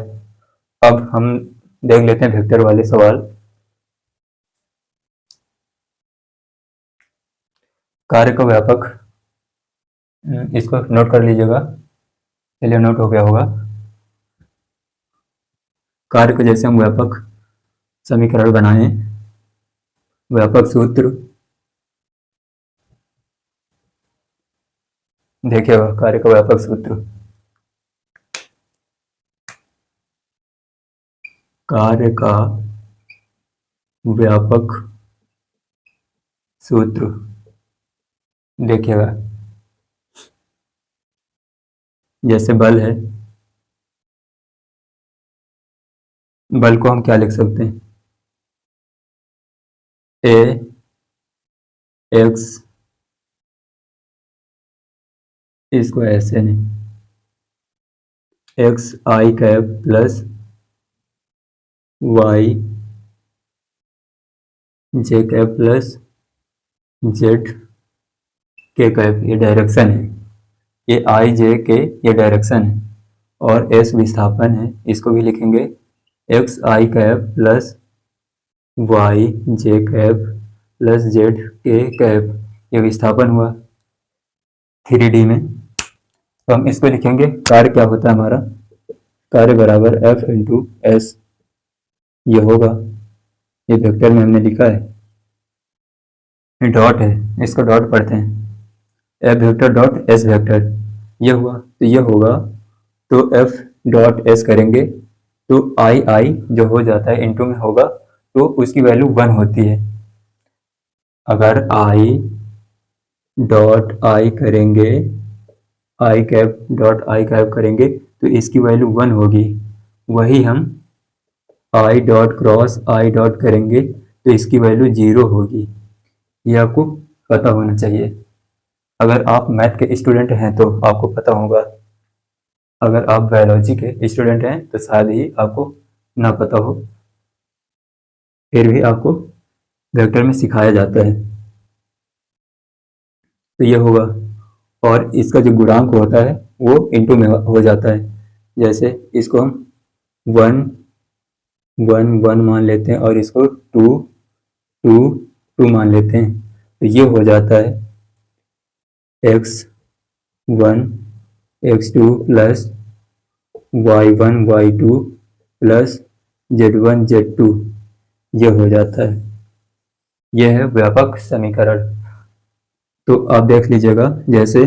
अब हम देख लेते हैं वेक्टर वाले सवाल। कार्य का व्यापक, इसको नोट कर लीजिएगा, चलिए नोट हो गया होगा। कार्य को जैसे हम व्यापक समीकरण बनाएं, व्यापक सूत्र देखिएगा, कार्य का व्यापक सूत्र, कार्य का व्यापक सूत्र देखिएगा, जैसे बल है, बल को हम क्या लिख सकते हैं, ए एक्स, इसको ऐसे नहीं, एक्स आई कैप प्लस वाई जे कैप प्लस जेड के कैप, ये डायरेक्शन है, ये आई जे के ये डायरेक्शन है, और एस विस्थापन है, इसको भी लिखेंगे एक्स आई कैप प्लस वाई जे कैप प्लस जेड के कैप, ये विस्थापन हुआ 3D में। तो हम इसको लिखेंगे, कार्य क्या होता है हमारा, कार्य बराबर F इंटू एस, ये होगा, ये वेक्टर में हमने लिखा है, डॉट है, इसको डॉट पढ़ते हैं, F vector dot S vector, ये हुआ, तो ये होगा, तो F डॉट S करेंगे तो आई आई जो हो जाता है इनटू में होगा, तो उसकी वैल्यू 1 होती है। अगर आई डॉट आई करेंगे, आई कैप डॉट आई कैप करेंगे, तो इसकी वैल्यू 1 होगी। वही हम I dot cross I dot करेंगे तो इसकी वैल्यू 0 होगी। ये आपको पता होना चाहिए, अगर आप मैथ के स्टूडेंट हैं तो आपको पता होगा, अगर आप बायोलॉजी के स्टूडेंट हैं तो शायद ही आपको ना पता हो, फिर भी आपको वेक्टर में सिखाया जाता है। तो ये होगा, और इसका जो गुणांक होता है वो इंटू में हो जाता है, जैसे इसको हम 1 1 1 मान लेते हैं, और इसको 2 2 2 मान लेते हैं, तो ये हो जाता है x1 x2 plus y1 y2 plus z1 z2, ये हो जाता है। यह है व्यापक समीकरण। तो आप देख लीजिएगा, जैसे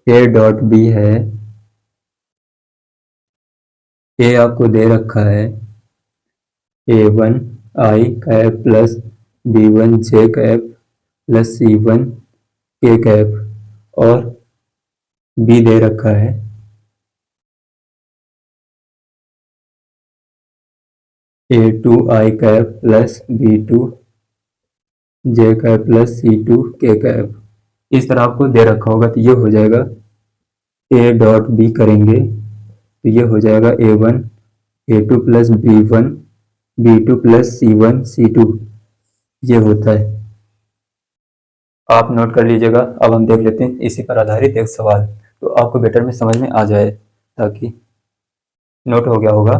a डॉट बी है, a आपको दे रखा है a1 आई कैप प्लस b1 जे कैप प्लस c1 के कैप, और b दे रखा है a2 आई कैप प्लस b2 जे कैप प्लस c2 के कैप। इस तरह आपको दे रखा होगा, तो ये हो जाएगा ए डॉट बी करेंगे तो ये हो जाएगा A1 A2 plus B1 B2 plus C1 C2, ये होता है। आप नोट कर लीजिएगा। अब हम देख लेते हैं इसी पर आधारित एक सवाल, तो आपको बेटर में समझ में आ जाए, ताकि नोट हो गया होगा।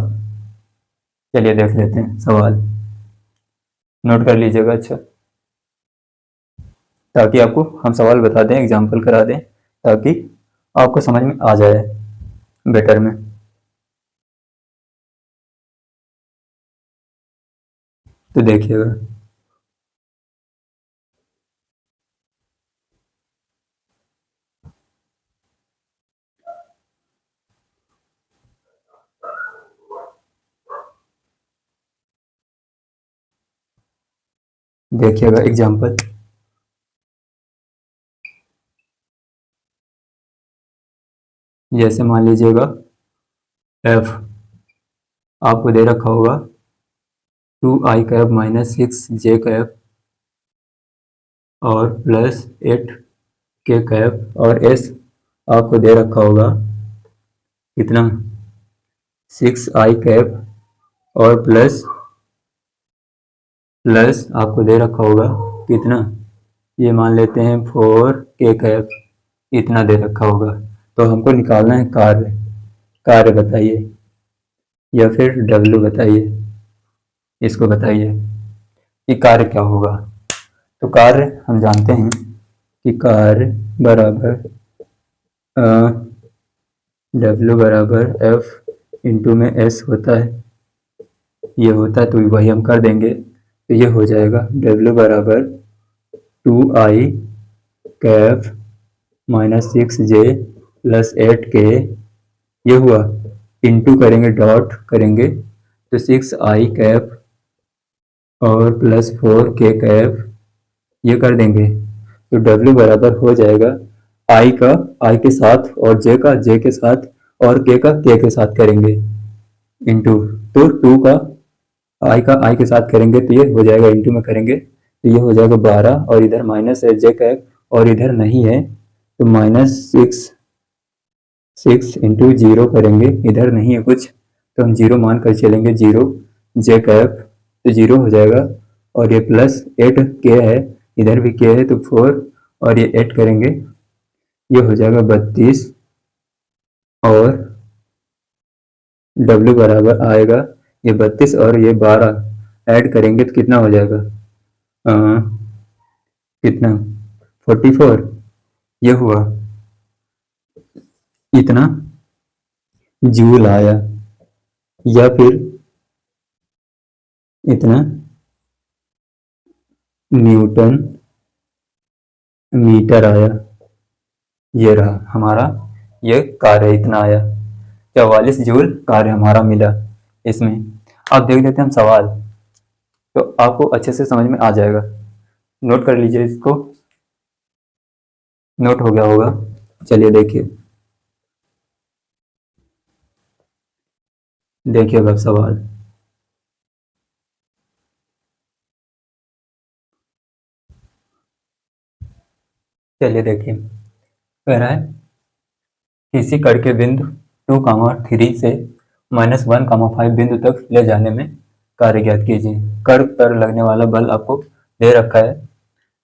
चलिए देख लेते हैं सवाल, नोट कर लीजिएगा अच्छा, ताकि आपको हम सवाल बता दें, एग्जाम्पल करा दें, ताकि आपको समझ में आ जाए बेटर में। तो देखिएगा, देखिएगा एग्जाम्पल। जैसे मान लीजिएगा एफ आपको दे रखा होगा 2i cap minus 6j cap और प्लस 8k कैप, और एस आपको दे रखा होगा कितना 6i कैप और प्लस आपको दे रखा होगा कितना, ये मान लेते हैं 4k कैप, इतना दे रखा होगा। तो हमको निकालना है कार्य। कार्य बताइए, या फिर डब्ल्यू बताइए, इसको बताइए कि कार्य क्या होगा। तो कार्य हम जानते हैं कि कार्य बराबर डब्ल्यू बराबर एफ इंटू में एस होता है, ये होता है, तो वही हम कर देंगे। तो ये हो जाएगा डब्ल्यू बराबर 2i Kaif minus 6j plus 8k, ये हुआ, इंटू करेंगे, डॉट करेंगे, तो 6i कैप और प्लस 4k कैप, ये कर देंगे। तो W बराबर हो जाएगा I का I के साथ और J का J के साथ और K का K के साथ करेंगे, इंटू, तो 2 का I का I के साथ करेंगे तो ये हो जाएगा, इंटू में करेंगे तो ये हो जाएगा 12, और इधर माइनस है J कैप और इधर नहीं है, तो माइनस 6 इंटू जीरो करेंगे, इधर नहीं है कुछ तो हम जीरो मान कर चलेंगे, जीरो J कैप तो जीरो हो जाएगा, और ये प्लस 8k है, इधर भी k है तो 4, और ये 8 करेंगे, ये हो जाएगा 32, और W बराबर आएगा ये 32 और ये 12 ऐड करेंगे तो कितना हो जाएगा, कितना 44, ये हुआ, इतना जूल आया, या फिर इतना न्यूटन मीटर आया। ये रहा हमारा, ये कार्य इतना आया, 44 जूल कार्य हमारा मिला इसमें। अब देख लेते हैं हम सवाल, तो आपको अच्छे से समझ में आ जाएगा। नोट कर लीजिए इसको, नोट हो गया होगा। चलिए देखिए, देखिएगा अब सवाल। चलिए देखिए, कह रहा है किसी कण के बिंदु 2, 3 से -1, 5 बिंदु तक ले जाने में कार्य ज्ञात कीजिए। कण पर लगने वाला बल आपको दे रखा है,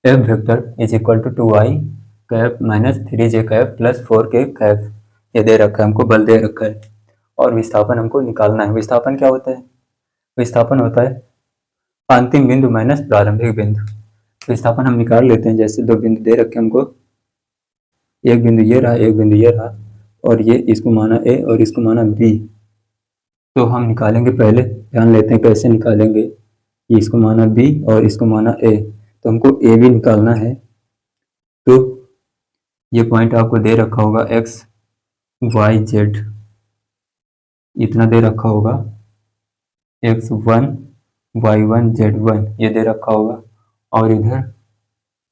F vector is equal to 2i cap minus 3j cap plus 4k cap, ये दे रखा है, हमको बल दे रखा है, और विस्थापन हमको निकालना है। विस्थापन क्या होता है? विस्थापन होता है अंतिम बिंदु माइनस प्रारंभिक बिंदु। विस्थापन हम निकाल लेते हैं, जैसे दो बिंदु दे रखे हमको, एक बिंदु ये रहा, एक बिंदु ये रहा, और ये इसको माना ए और इसको माना बी। तो हम निकालेंगे, पहले ध्यान लेते हैं कैसे निकालेंगे। इसको माना बी और इसको माना ए, तो हमको ए भी निकालना है। तो ये पॉइंट आपको दे रखा होगा एक्स वाई जेड, इतना दे रखा होगा, x1 y1 z1 ये दे रखा होगा, और इधर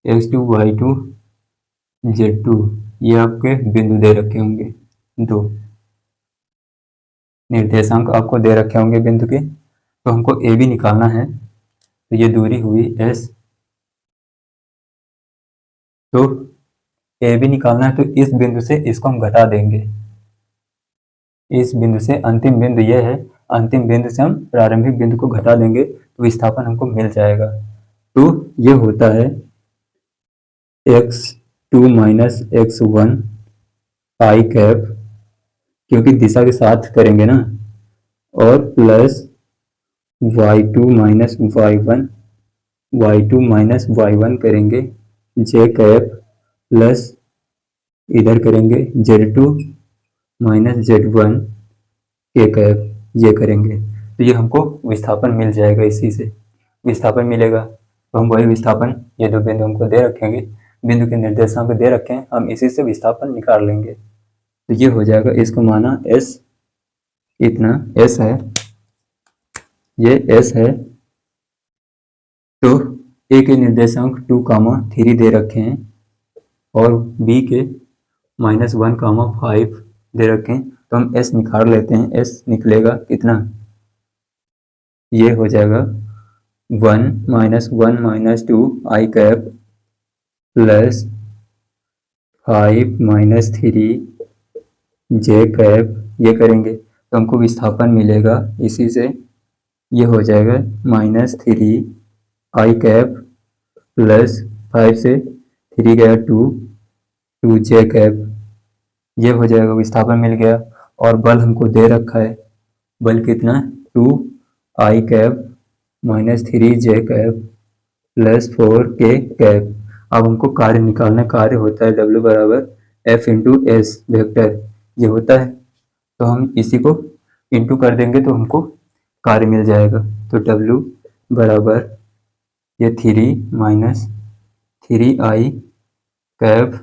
x2 y2 z2 ये आपके बिंदु दे रखे होंगे, दो निर्देशांक आपको दे रखे होंगे बिंदु के। तो हमको ए भी निकालना है, तो ये दूरी हुई s, तो ए बी निकालना है तो इस बिंदु से इसको हम घटा देंगे, इस बिंदु से अंतिम बिंदु ये है, अंतिम बिंदु से हम प्रारंभिक बिंदु को घटा देंगे तो विस्थापन हमको मिल जाएगा। तो ये होता है x2 माइनस x1 आई कैप, क्योंकि दिशा के साथ करेंगे ना, और plus y2 minus y1, y2 minus y1 करेंगे जे कैप, प्लस इधर करेंगे z2 माइनस z1 के कैप, ये करेंगे तो ये हमको विस्थापन मिल जाएगा। इसी से विस्थापन मिलेगा तो हम वही विस्थापन, ये दो बिंदु हमको दे रखेंगे, बिंदु के निर्देशांक दे रखे हैं, हम इसी से विस्थापन निकाल लेंगे। तो ये हो जाएगा, इसको माना s, इतना s है, ये s है। तो a के निर्देशांक 2, 3 दे रखे हैं और b के -1, 5 दे रखे हैं, तो हम s निकाल लेते हैं। s निकलेगा कितना, ये हो जाएगा 1 माइनस 2 आई कैप प्लस 5 माइनस 3 जे कैप, ये करेंगे तो हमको विस्थापन मिलेगा इसी से, ये हो जाएगा -3 आई कैप प्लस 5 से 3 गया 2 जे कैप, ये हो जाएगा, विस्थापन मिल गया। और बल हमको दे रखा है, बल कितना, 2 आई कैप -3 जे कैप प्लस 4 के कैप। अब हमको कार्य निकालना, कार्य होता है W बराबर F इंटू एस वेक्टर, ये होता है, तो हम इसी को इंटू कर देंगे तो हमको कार्य मिल जाएगा। तो W बराबर ये 3 आई कैप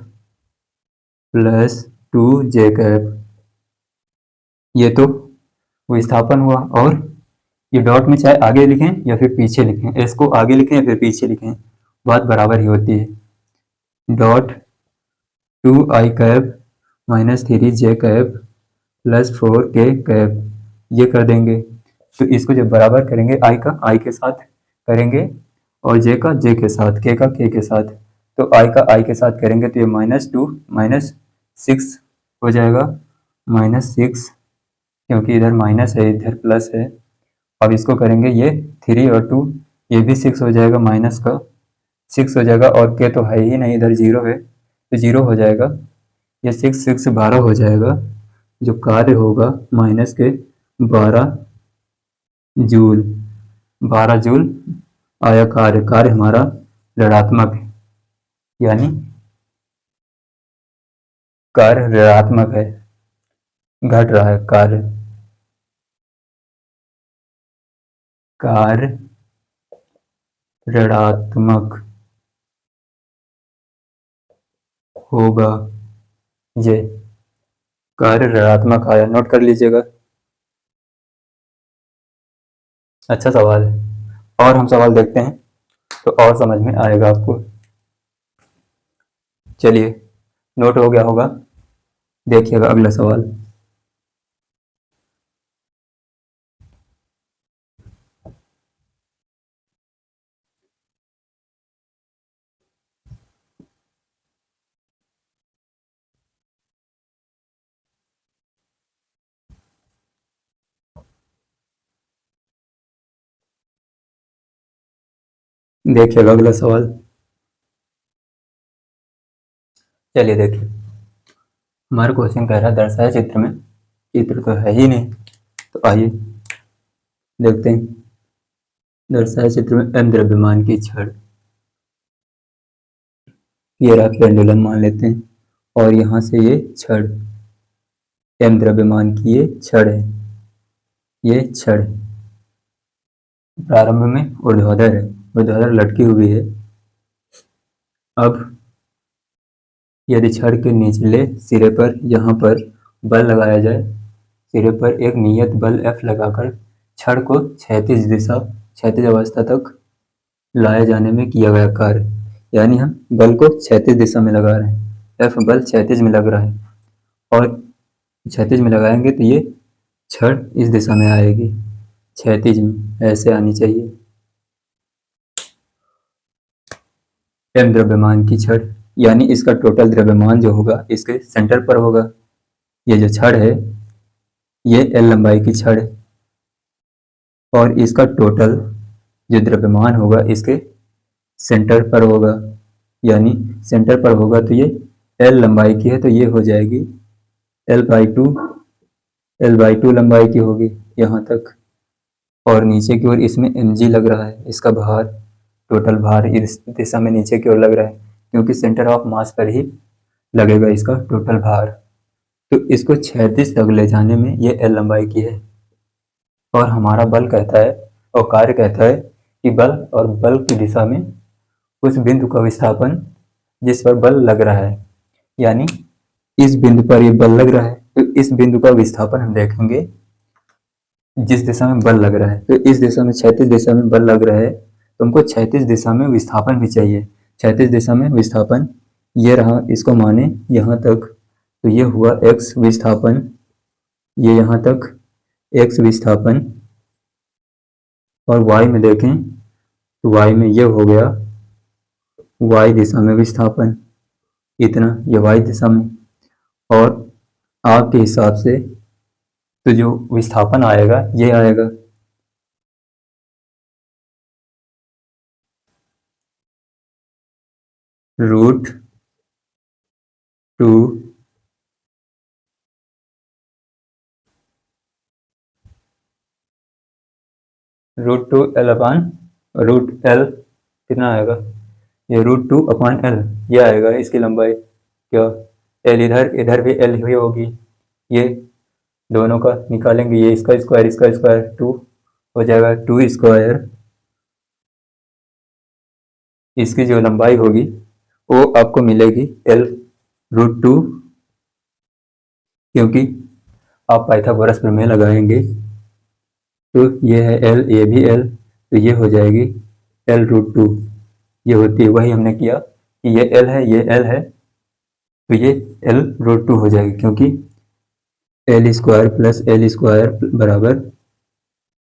प्लस 2 जे कैप, ये तो विस्थापन हुआ। और ये डॉट में चाहे आगे लिखें या फिर पीछे लिखें, एस को आगे लिखें या फिर पीछे लिखें, बात बराबर ही होती है। डॉट 2 आई कैप -3 जे कैप प्लस 4 के कैप, ये कर देंगे। तो इसको जब बराबर करेंगे, आई का आई के साथ करेंगे और जे का जे के साथ, के का के के साथ, तो आई का आई के साथ करेंगे तो ये -2 -6 हो जाएगा, -6, क्योंकि इधर माइनस है इधर प्लस है। अब इसको करेंगे, ये 3 और 2, ये भी 6 हो जाएगा, माइनस का 6 हो जाएगा, और के तो है ही नहीं, इधर 0 है तो 0 हो जाएगा, ये 6 12 हो जाएगा। जो कार्य होगा माइनस के 12 जूल, 12 जूल आया कार्य। कार्य हमारा ऋणात्मक है, यानी कार्य ऋणात्मक है, घट रहा है कार्य, कार्य ऋणात्मक होगा, ये कार्य ऋणात्मक आया, नोट कर लीजिएगा। अच्छा सवाल है, और हम सवाल देखते हैं तो और समझ में आएगा आपको। चलिए, नोट हो गया होगा, देखिएगा अगला सवाल। देखिएगा अगला सवाल। चलिए देखिए, हमारा क्वेश्चन कह रहा है दर्शाए चित्र में, चित्र तो है ही नहीं, तो आइए देखते हैं। दर्शाए चित्र में m द्रव्यमान की छड़, ये रहा पेंडुलम मान लेते हैं, और यहाँ से ये छड़, m द्रव्यमान की ये छड़ है, ये छड़ प्रारंभ में ऊर्ध्वाधर है, ऊर्ध्वाधर लटकी हुई है। अब यदि छड़ के निचले सिरे पर यहाँ पर बल लगाया जाए, सिरे पर एक नियत बल F लगाकर छड़ को क्षैतिज अवस्था तक लाए जाने में किया गया कार्य, यानी हम बल को क्षैतिज दिशा में लगा रहे हैं, F बल क्षैतिज में लग रहा है, और क्षैतिज में लगाएंगे तो ये छड़ इस दिशा में आएगी, क्षैतिज में ऐसे आनी चाहिए। m द्रव्यमान की छड़, यानी इसका टोटल द्रव्यमान जो होगा इसके सेंटर पर होगा। ये जो छड़ है ये L लंबाई की छड़ है और इसका टोटल जो द्रव्यमान होगा इसके सेंटर पर होगा, यानी सेंटर पर होगा तो ये L लंबाई की है तो ये हो जाएगी L/2, L/2 लंबाई की होगी यहाँ तक। और नीचे की ओर इसमें mg लग रहा है, इसका भार, टोटल भार इस दिशा में नीचे की ओर लग रहा है क्योंकि सेंटर ऑफ मास पर ही लगेगा इसका टोटल भार। तो इसको क्षैतिज तक ले जाने में ये L लंबाई की है और हमारा बल कहता है और कार्य कहता है कि बल और बल की दिशा में उस बिंदु का विस्थापन जिस पर बल लग रहा है, यानी इस बिंदु पर ये बल लग रहा है तो इस बिंदु का विस्थापन हम देखेंगे जिस दिशा में बल लग रहा है। तो इस दिशा में क्षैतिज दिशा में बल लग रहा है तो हमको क्षैतिज दिशा में विस्थापन भी चाहिए। क्षैतिज दिशा में विस्थापन ये रहा, इसको माने यहाँ तक तो ये हुआ x विस्थापन, ये यहाँ तक x विस्थापन। और y में देखें तो y में ये हो गया y दिशा में विस्थापन, इतना ये y दिशा में। और आपके हिसाब से तो जो विस्थापन आएगा ये आएगा √2 √2L/√L कितना आएगा, ये √2/L ये आएगा इसकी लंबाई। क्या L इधर, इधर भी L ही होगी, ये दोनों का निकालेंगे, ये इसका स्क्वायर इसका स्क्वायर 2 हो जाएगा, 2 स्क्वायर। इसकी जो लंबाई होगी वो आपको मिलेगी L√2, क्योंकि आप पाइथागोरस प्रमेय लगाएंगे तो ये है L, ये भी L, तो ये हो जाएगी L√2। ये होती है, वही हमने किया कि ये L है ये L है तो ये L√2 हो जाएगी, क्योंकि L square plus L square बराबर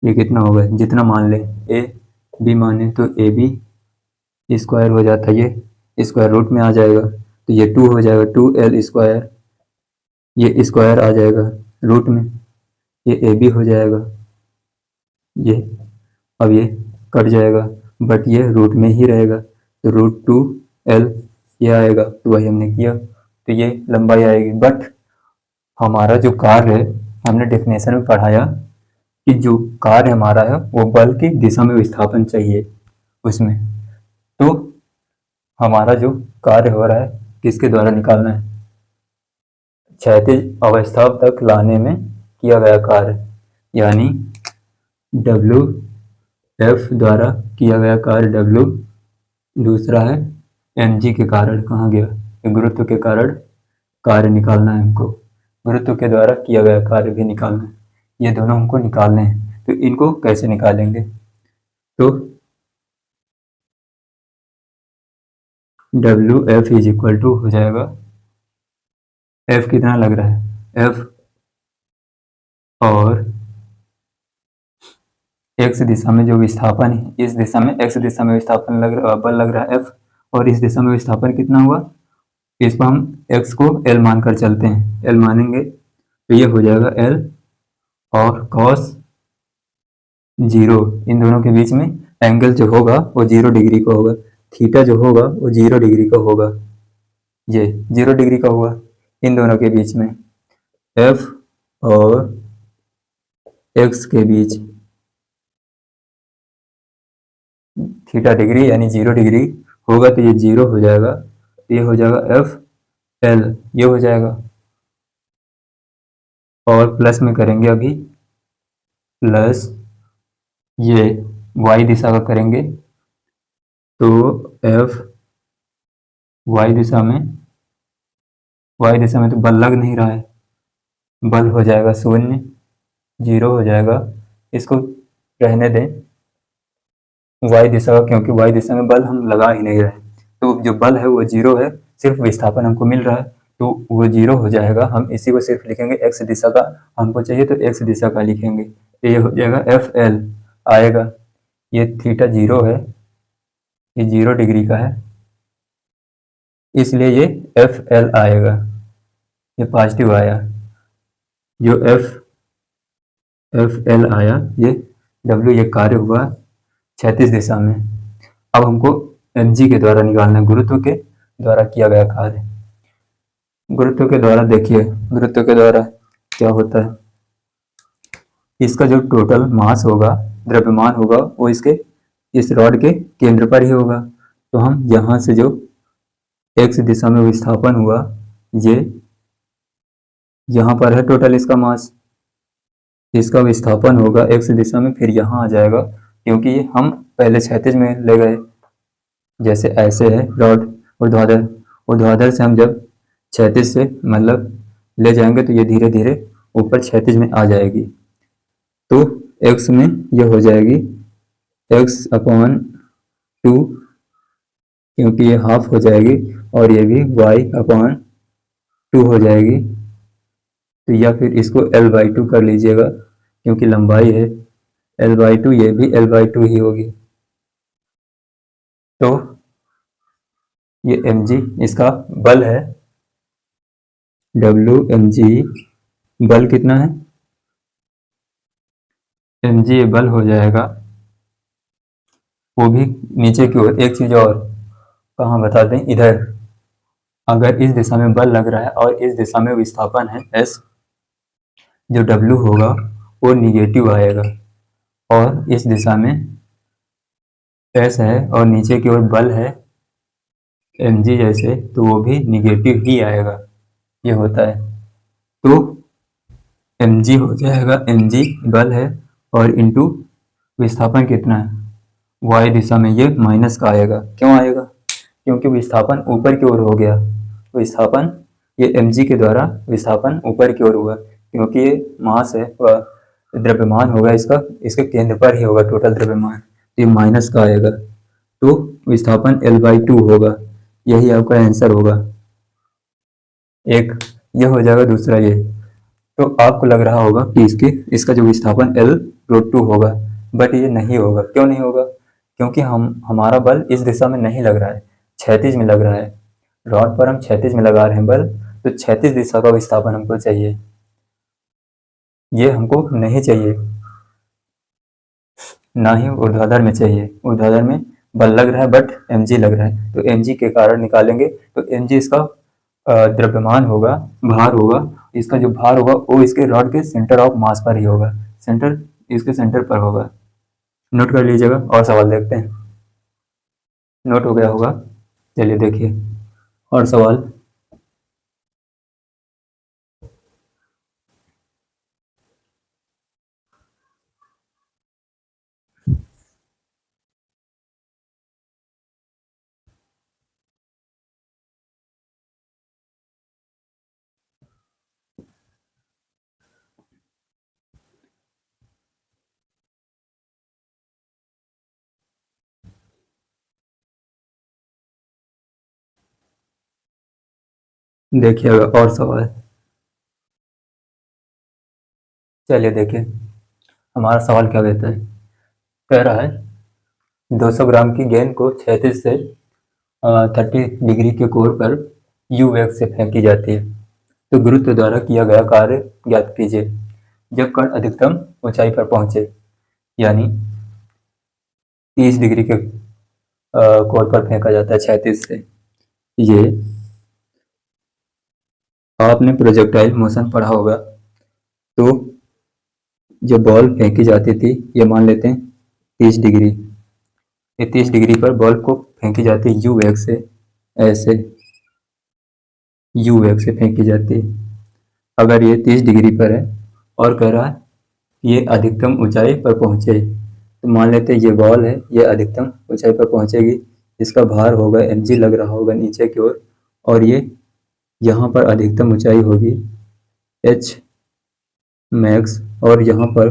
ये कितना होगा, जितना मान ले A B माने तो AB स्क्वायर हो जाता है, ये स्क्वायर रूट में आ जाएगा तो ये 2 हो जाएगा, 2L स्क्वायर, ये स्क्वायर आ जाएगा रूट में, ये AB हो जाएगा, ये अब ये कट जाएगा बट ये रूट में ही रहेगा तो √2L ये आएगा, तो वही हमने किया तो ये लंबाई आएगी। बट हमारा जो कार्य है हमने डेफिनेशन में पढ़ाया कि जो कार्य हमारा है वो बल की दिशा में विस्थापन चाहिए उसमें, तो हमारा जो कार्य हो रहा है किसके द्वारा निकालना है, क्षैतिज अवस्था तक लाने में किया गया कार्य, यानी WF द्वारा किया गया कार्य W। दूसरा है mg के कारण, कहाँ गया, गुरुत्व के कारण कार्य निकालना है हमको, गुरुत्व के द्वारा किया गया कार्य भी निकालना है, ये दोनों हमको निकालने हैं। तो इनको कैसे निकालेंगे, तो WF इज इक्वल टू हो जाएगा, F कितना लग रहा है F, और x दिशा में जो विस्थापन है, इस दिशा में x दिशा में विस्थापन बल लग रहा है F, और इस दिशा में विस्थापन कितना हुआ, इस पर हम x को L मानकर चलते हैं, L मानेंगे तो ये हो जाएगा L, और cos 0, इन दोनों के बीच में एंगल जो होगा वो 0 डिग्री का होगा, थीटा जो होगा वो 0 डिग्री का होगा, ये 0 डिग्री का हुआ इन दोनों के बीच में, F और x के बीच थीटा डिग्री यानी 0 डिग्री होगा तो ये 0 हो जाएगा, ये हो जाएगा FL, ये हो जाएगा, और प्लस में करेंगे अभी प्लस ये y दिशा का करेंगे तो F y दिशा में तो बल लग नहीं रहा है, बल हो जाएगा 0, 0 हो जाएगा, इसको रहने दें y दिशा का, क्योंकि y दिशा में बल हम लगा ही नहीं रहे, तो जो बल है वो 0 है, सिर्फ विस्थापन हमको मिल रहा है तो वो 0 हो जाएगा। हम इसी को सिर्फ लिखेंगे x दिशा का, हमको चाहिए तो x दिशा का लिखेंगे, तो ये हो जाएगा FL आएगा, ये थीटा 0 है, ये 0 डिग्री का है, इसलिए ये एफ एल आएगा, ये पॉजिटिव आया। जो एफ एल आया, ये डब्ल्यू ये कार्य हुआ क्षैतिज दिशा में। अब हमको एम जी के द्वारा निकालना है, गुरुत्व के द्वारा किया गया कार्य। गुरुत्व के द्वारा देखिए, गुरुत्व के द्वारा क्या होता है, इसका जो टोटल मास होगा, द्रव्यमान होगा, वो इसके इस रॉड के केंद्र पर ही होगा। तो हम यहाँ से जो एक्स दिशा में विस्थापन हुआ, ये यहाँ पर है टोटल इसका मास, इसका विस्थापन होगा एक्स दिशा में, फिर यहाँ आ जाएगा, क्योंकि ये हम पहले क्षैतिज में ले गए। जैसे ऐसे है रॉड ऊर्ध्वाधर, ऊर्ध्वाधर से हम जब क्षैतिज से मतलब ले जाएंगे तो ये धीरे धीरे ऊपर क्षैतिज में आ जाएगी। तो x में ये हो जाएगी x/2, क्योंकि ये हाफ हो जाएगी, और ये भी y/2 हो जाएगी। तो या फिर इसको l/2 कर लीजिएगा, क्योंकि लंबाई है l/2, ये भी l/2 ही होगी। तो ये mg इसका बल है, Wmg बल कितना है, mg ये बल हो जाएगा, वो भी नीचे की ओर। एक चीज और कहाँ बता दें, इधर अगर इस दिशा में बल लग रहा है और इस दिशा में विस्थापन है s, जो W होगा वो निगेटिव आएगा, और इस दिशा में s है और नीचे की ओर बल है mg जैसे, तो वो भी निगेटिव ही आएगा, ये होता है। तो mg हो जाएगा, mg बल है और इंटू विस्थापन कितना है, y दिशा में ये माइनस का आएगा। क्यों आएगा, क्योंकि विस्थापन ऊपर की ओर हो गया। विस्थापन ये mg के द्वारा विस्थापन ऊपर की ओर हुआ, क्योंकि ये मास है वह द्रव्यमान होगा इसका, इसके केंद्र पर ही होगा टोटल द्रव्यमान, तो ये माइनस का आएगा। तो विस्थापन l/2 होगा, यही आपका आंसर होगा। एक ये हो जाएगा, दूसरा ये। तो आपको लग रहा होगा कि इसका जो विस्थापन l/2 होगा, बट ये नहीं होगा। क्यों नहीं होगा, क्योंकि हमारा बल इस दिशा में नहीं लग रहा है, क्षैतिज में लग रहा है। रॉड पर हम क्षैतिज में लगा रहे हैं बल, तो क्षैतिज दिशा का विस्थापन हमको चाहिए, ये हमको नहीं चाहिए, ना ही ऊर्ध्वाधर में चाहिए। ऊर्ध्वाधर में बल लग रहा है बट mg लग रहा है, तो mg के कारण निकालेंगे, तो mg इसका द्रव्यमान होगा, भार होगा। इसका जो भार होगा वो इसके रॉड के सेंटर ऑफ मास पर ही होगा, सेंटर इसके सेंटर पर होगा। नोट कर लीजिएगा, और सवाल देखते हैं। नोट हो गया होगा, चलिए देखिए और सवाल। देखिएगा और सवाल, चलिए देखिए हमारा सवाल क्या कहता है। कह रहा है 200 ग्राम की गेंद को क्षैतिज से 30 डिग्री के कोण पर u वेग से फेंकी जाती है, तो गुरुत्व द्वारा किया गया कार्य ज्ञात कीजिए जब कण अधिकतम ऊंचाई पर पहुंचे। यानी 30 डिग्री के कोण पर फेंका जाता है क्षैतिज से। ये आपने प्रोजेक्टाइल मोशन पढ़ा होगा, तो जो बॉल फेंकी जाती थी, ये मान लेते हैं 30 डिग्री, ये 30 डिग्री पर बॉल को फेंकी जाती है यू वेग से, ऐसे यू वेग से फेंकी जाती है। अगर ये 30 डिग्री पर है और कह रहा है ये अधिकतम ऊंचाई पर पहुंचे, तो मान लेते हैं ये बॉल है, ये अधिकतम ऊंचाई पर पहुंचेगी, इसका भार होगा mg लग रहा होगा नीचे की ओर, और ये यहाँ पर अधिकतम ऊंचाई होगी h मैक्स, और यहाँ पर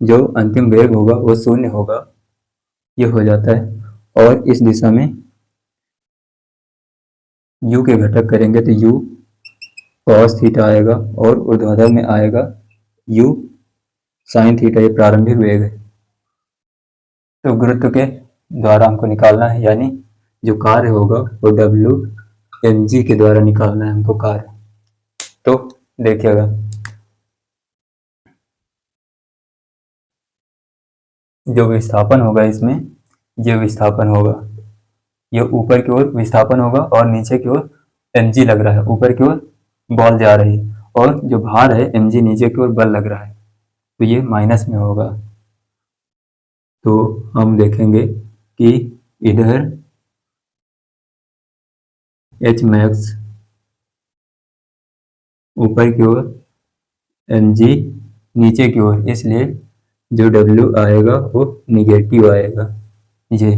जो अंतिम वेग होगा वो 0 होगा, ये हो जाता है। और इस दिशा में u के घटक करेंगे तो u cos थीटा आएगा, और ऊर्ध्वाधर में आएगा u sin थीटा, ये प्रारंभिक वेग है। तो गुरुत्व के द्वारा हमको निकालना है, यानी जो कार्य होगा वो W mg के द्वारा निकालना है हमको कार्य। तो देखिएगा, जो विस्थापन होगा इसमें, ये विस्थापन होगा, ये ऊपर की ओर विस्थापन होगा और नीचे की ओर mg लग रहा है, ऊपर की ओर बॉल जा रही है और जो भार है mg नीचे की ओर बल लग रहा है, तो ये माइनस में होगा। तो हम देखेंगे कि इधर एच मैक्स ऊपर की ओर mg नीचे की ओर, इसलिए जो W आएगा वो निगेटिव आएगा ये।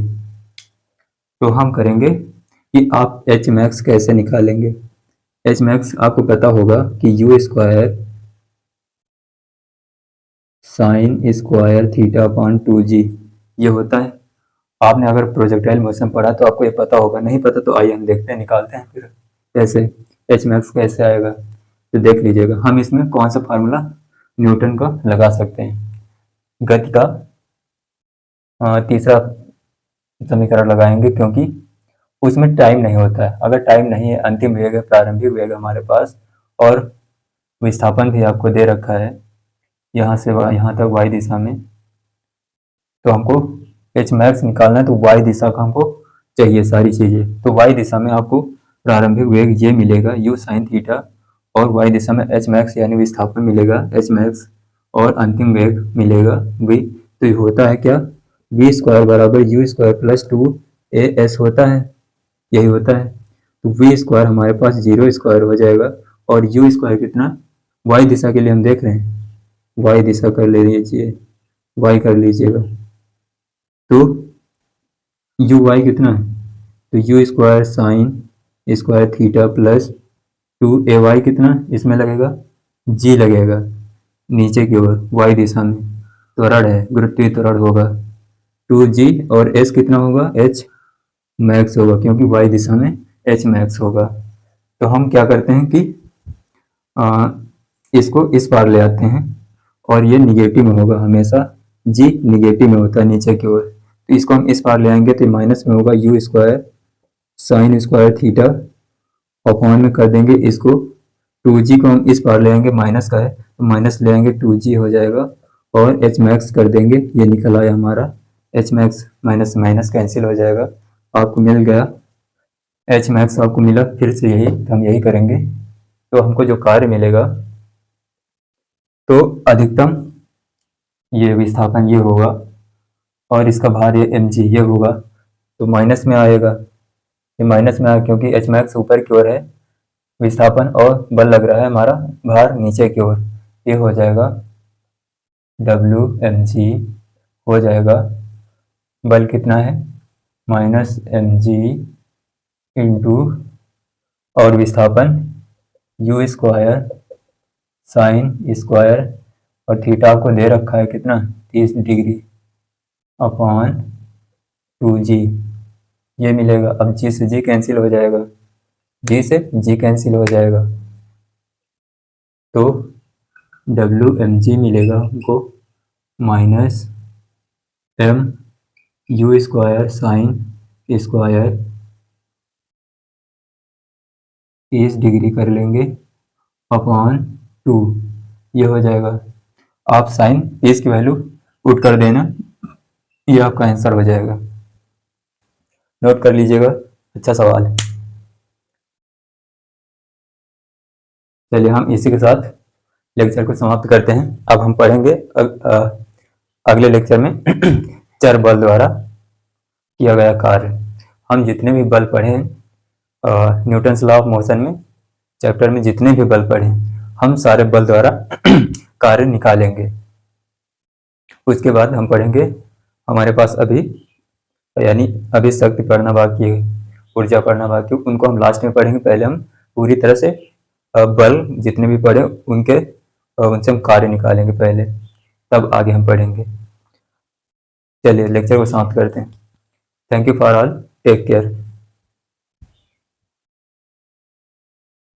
तो हम करेंगे कि आप एच मैक्स कैसे निकालेंगे। एच मैक्स आपको पता होगा कि you square sine square theta upon 2g ये होता है। आपने अगर प्रोजेक्टाइल मोशन पढ़ा तो आपको ये पता होगा, नहीं पता तो आइए हम देखते हैं, निकालते हैं फिर कैसे एच मैक्स कैसे आएगा। तो देख लीजिएगा, हम इसमें कौन सा फार्मूला न्यूटन का लगा सकते हैं। गति का तीसरा समीकरण लगाएंगे, क्योंकि उसमें टाइम नहीं होता है। अगर टाइम नहीं है, अंतिम वेग है, प्रारंभिक वेग है हमारे पास, और विस्थापन भी आपको दे रखा है यहाँ से यहाँ तक y दिशा में, तो हमको एच मैक्स निकालना है, तो y दिशा का हमको चाहिए सारी चीज़ें। तो y दिशा में आपको प्रारंभिक वेग ये मिलेगा u साइन थीटा, और y दिशा में एच मैक्स यानी विस्थापन मिलेगा एच मैक्स, और अंतिम वेग मिलेगा v। तो ये होता है क्या, v स्क्वायर बराबर यू स्क्वायर प्लस 2as होता है, यही होता है। तो v स्क्वायर हमारे पास 0 स्क्वायर हो जाएगा, और u स्क्वायर कितना, y दिशा के लिए हम देख रहे हैं, y दिशा कर ले लीजिए, y कर लीजिएगा, तो यू वाई कितना है, तो you square sine square theta plus 2ay कितना इसमें लगेगा, g लगेगा नीचे की ओर y दिशा में, त्वरण है, गुरुत्वीय त्वरण होगा 2g, और s कितना होगा, h मैक्स होगा, क्योंकि y दिशा में h मैक्स होगा। तो हम क्या करते हैं कि इसको इस पार ले आते हैं, और ये निगेटिव में होगा हमेशा, g निगेटिव में होता है नीचे की ओर, तो इसको हम इस पार ले आएंगे तो माइनस में होगा you square sine square theta, upon में कर देंगे इसको 2g को हम इस पार ले आएंगे, माइनस का है तो माइनस ले आएंगे 2g हो जाएगा, और एच मैक्स कर देंगे, ये निकल आया हमारा H max, minus minus cancel हो जाएगा, आपको मिल गया एच मैक्स, आपको मिला। फिर से यही हम यही करेंगे, तो हमको जो कार्य मिलेगा, तो अधिकतम ये विस्थापन ये होगा, और इसका भार ये mg ये होगा, तो माइनस में आएगा, ये माइनस में आएगा क्योंकि एच मैक्स ऊपर की ओर है विस्थापन, और बल लग रहा है हमारा भार नीचे की ओर, ये हो जाएगा Wmg हो जाएगा, बल कितना है माइनस mg इंटू, और विस्थापन यू स्क्वायर साइन स्क्वायर, और थीटा आपको दे रखा है कितना 30 डिग्री अपॉन 2g ये मिलेगा। अब g से g कैंसिल हो जाएगा, g से g कैंसिल हो जाएगा, तो Wmg मिलेगा हमको minus m you square sine square 30 degree कर लेंगे अपॉन 2, ये हो जाएगा। आप साइन 30 की वैल्यू पुट कर देना, ये आपका आंसर हो जाएगा, नोट कर लीजिएगा, अच्छा सवाल है। चलिए हम इसी के साथ लेक्चर को समाप्त करते हैं। अब हम पढ़ेंगे अगले लेक्चर में चर बल द्वारा किया गया कार्य। हम जितने भी बल पढ़े न्यूटन्स लॉ ऑफ मोशन में चैप्टर में, जितने भी बल पढ़े हम सारे बल द्वारा कार्य निकालेंगे। उसके बाद हम पढ़ेंगे, हमारे पास अभी यानी अभी शक्ति पढ़ना बाकी है, ऊर्जा पढ़ना बाकी है, उनको हम लास्ट में पढ़ेंगे। पहले हम पूरी तरह से बल जितने भी पढ़े उनके उनसे हम कार्य निकालेंगे पहले, तब आगे हम पढ़ेंगे। चलिए लेक्चर को समाप्त करते हैं। Thank you for all, take care.